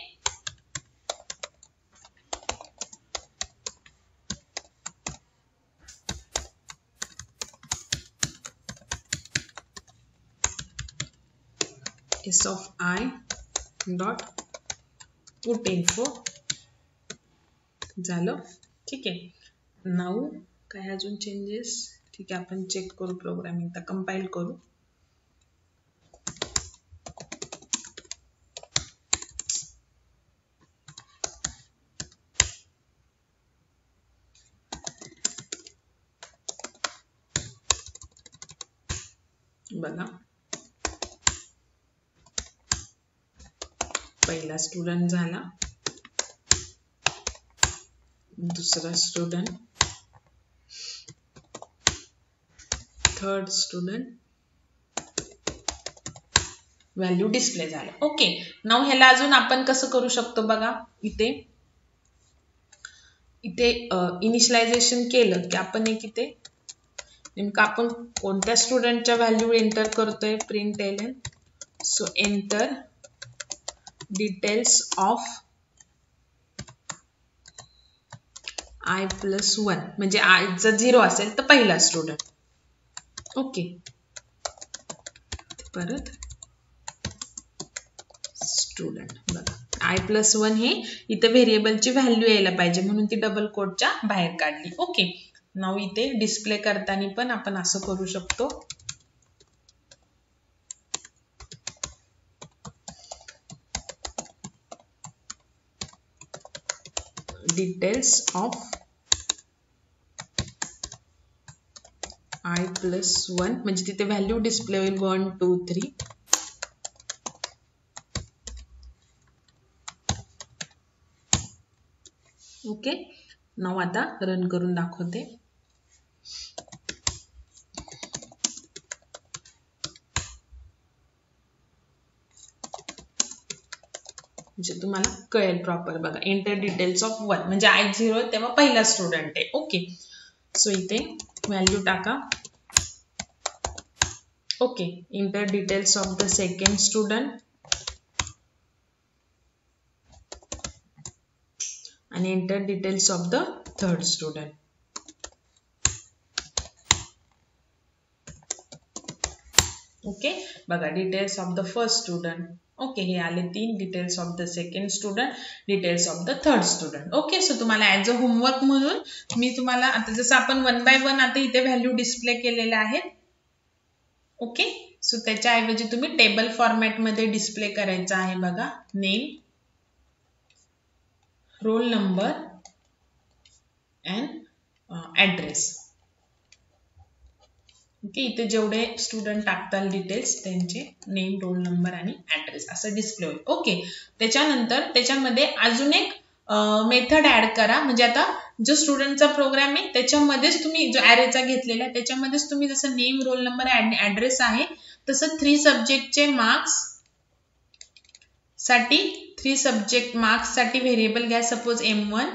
Speaker 1: S of I dot put info झालं. ठीक आहे, नाऊ काय अजून चेंजेस? ठीक आहे, आपण चेक करू प्रोग्राम, एकदा कंपाइल करू. बघा, पहिला स्टुडंट झाला, दुसरा student, third student, value display झालं. ओके, नाव ह्याला अजून आपण कसं करू शकतो बघा. इथे इनिशियलायझेशन केलं की आपण एक इथे नेमकं आपण कोणत्या स्टुडंटच्या व्हॅल्यू एंटर करतोय, println. So enter details of I plus 1, म्हणजे I जर 0 असेल तर पहिला स्टुडंट. ओके, परत स्टुडंट. बघा, I plus 1 हे इथे व्हेरिएबलची व्हॅल्यू यायला पाहिजे म्हणून ती डबल कोटच्या बाहेर काढली. ओके, नाव इथे डिस्प्ले करताना पण आपण असं करू शकतो. डिटेल्स ऑफ I plus 1, म्हणजे तिथे व्हॅल्यू डिस्प्ले होईल 1 2 3. ओके, नाव आता रन करून दाखवते. म्हणजे तुम्हाला कळेल प्रॉपर. बघा, एंटर डिटेल्स ऑफ 1, म्हणजे I 0 तेव्हा पहिला स्टुडंट आहे. ओके, सो इथे व्हॅल्यू टाका. Okay, enter details of the second student आणि enter details of the third student. Okay, बघा, details of the first student. Okay, हे आले 3. Details of the second student, details of the third student. Okay, so तुम्हाला as a homework म्हणून मी तुम्हाला आता जसं आपण 1 by 1 आता इथे व्हॅल्यू डिस्प्ले केलेल्या आहेत. ओके, सो त्याच्याऐवजी तुम्ही टेबल फॉर्मॅट मध्ये डिस्प्ले करायचा आहे. बघा, name, roll number and address. Okay, इथे जेवढे स्टुडंट टाकताल डिटेल्स त्यांचे नेम, रोल नंबर आणि ऍड्रेस असं डिस्प्ले होईल. ओके, त्याच्यानंतर त्याच्यामध्ये अजून एक मेथड ऍड करा. म्हणजे आता जो स्टुडंटचा प्रोग्राम आहे त्याच्यामध्येच तुम्ही जो ऍरेचा घेतलेला आहे त्याच्यामध्येच तुम्ही जसं नेम, रोल नंबर आणि ऍड्रेस आहे तसं 3 सब्जेक्टचे मार्क्स साठी 3 सब्जेक्ट मार्क्स साठी व्हेरिएबल घ्या. Suppose M1,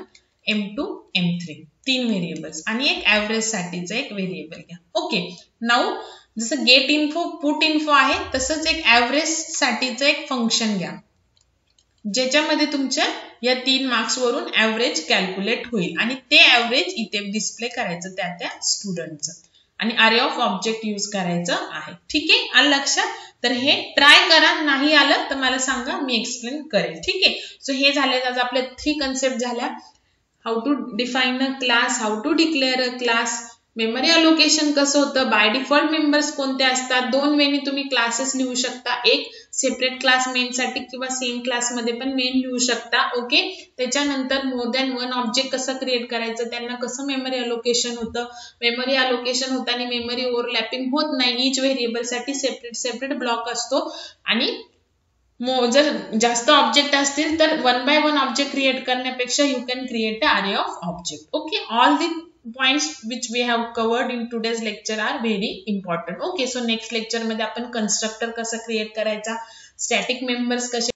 Speaker 1: M2, M3 3 variables आणि एक ऍव्हरेज साठीचा एक व्हेरिएबल घ्या. ओके, नाऊ जसं गेट इन्फो, पुट इन्फो आहे तसंच एक ऍव्हरेज साठीचं एक फंक्शन घ्या. ज्याच्यामध्ये तुमच्या या 3 मार्क्स वरून ऍव्हरेज कॅल्क्युलेट होईल आणि ते ऍव्हरेज इथे डिस्प्ले करायचं त्या स्टुडंटचं आणि अरे ऑफ ऑब्जेक्ट यूज करायचं आहे. ठीक आहे, आलं लक्षात? तर हे ट्राय करा, नाही आलं तर मला सांगा, मी एक्सप्लेन करेल. ठीक आहे, सो हे झाले आज आपल्या 3 कन्सेप्ट झाल्या. How to define a class, how to declare a class, memory allocation कसं होतं, बाय डिफॉल्ट मेंबर्स कोणते असतात, 2 वेनी तुम्ही क्लासेस लिहू शकता, एक सेपरेट क्लास मेन साठी किंवा सेम क्लास मध्ये पण मेन लिहू शकता. ओके, त्याच्यानंतर मोर दॅन 1 ऑब्जेक्ट कसं क्रिएट करायचं, त्यांना कसं मेमरी अलोकेशन होतं, मेमरी अलोकेशन होताना मेमरी ओव्हरलॅपिंग होत नाही, इच व्हेरिएबल साठी सेपरेट ब्लॉक असतो आणि जर जास्त ऑब्जेक्ट असतील तर 1 by 1 ऑब्जेक्ट क्रिएट करण्यापेक्षा यू कॅन क्रिएट अ अरे of object. Okay, all the points which we have covered in today's lecture are very important. Okay, so next lecture मध्ये आपण कन्स्ट्रक्टर कसा क्रिएट करायचा, स्टॅटिक मेंबर्स कसे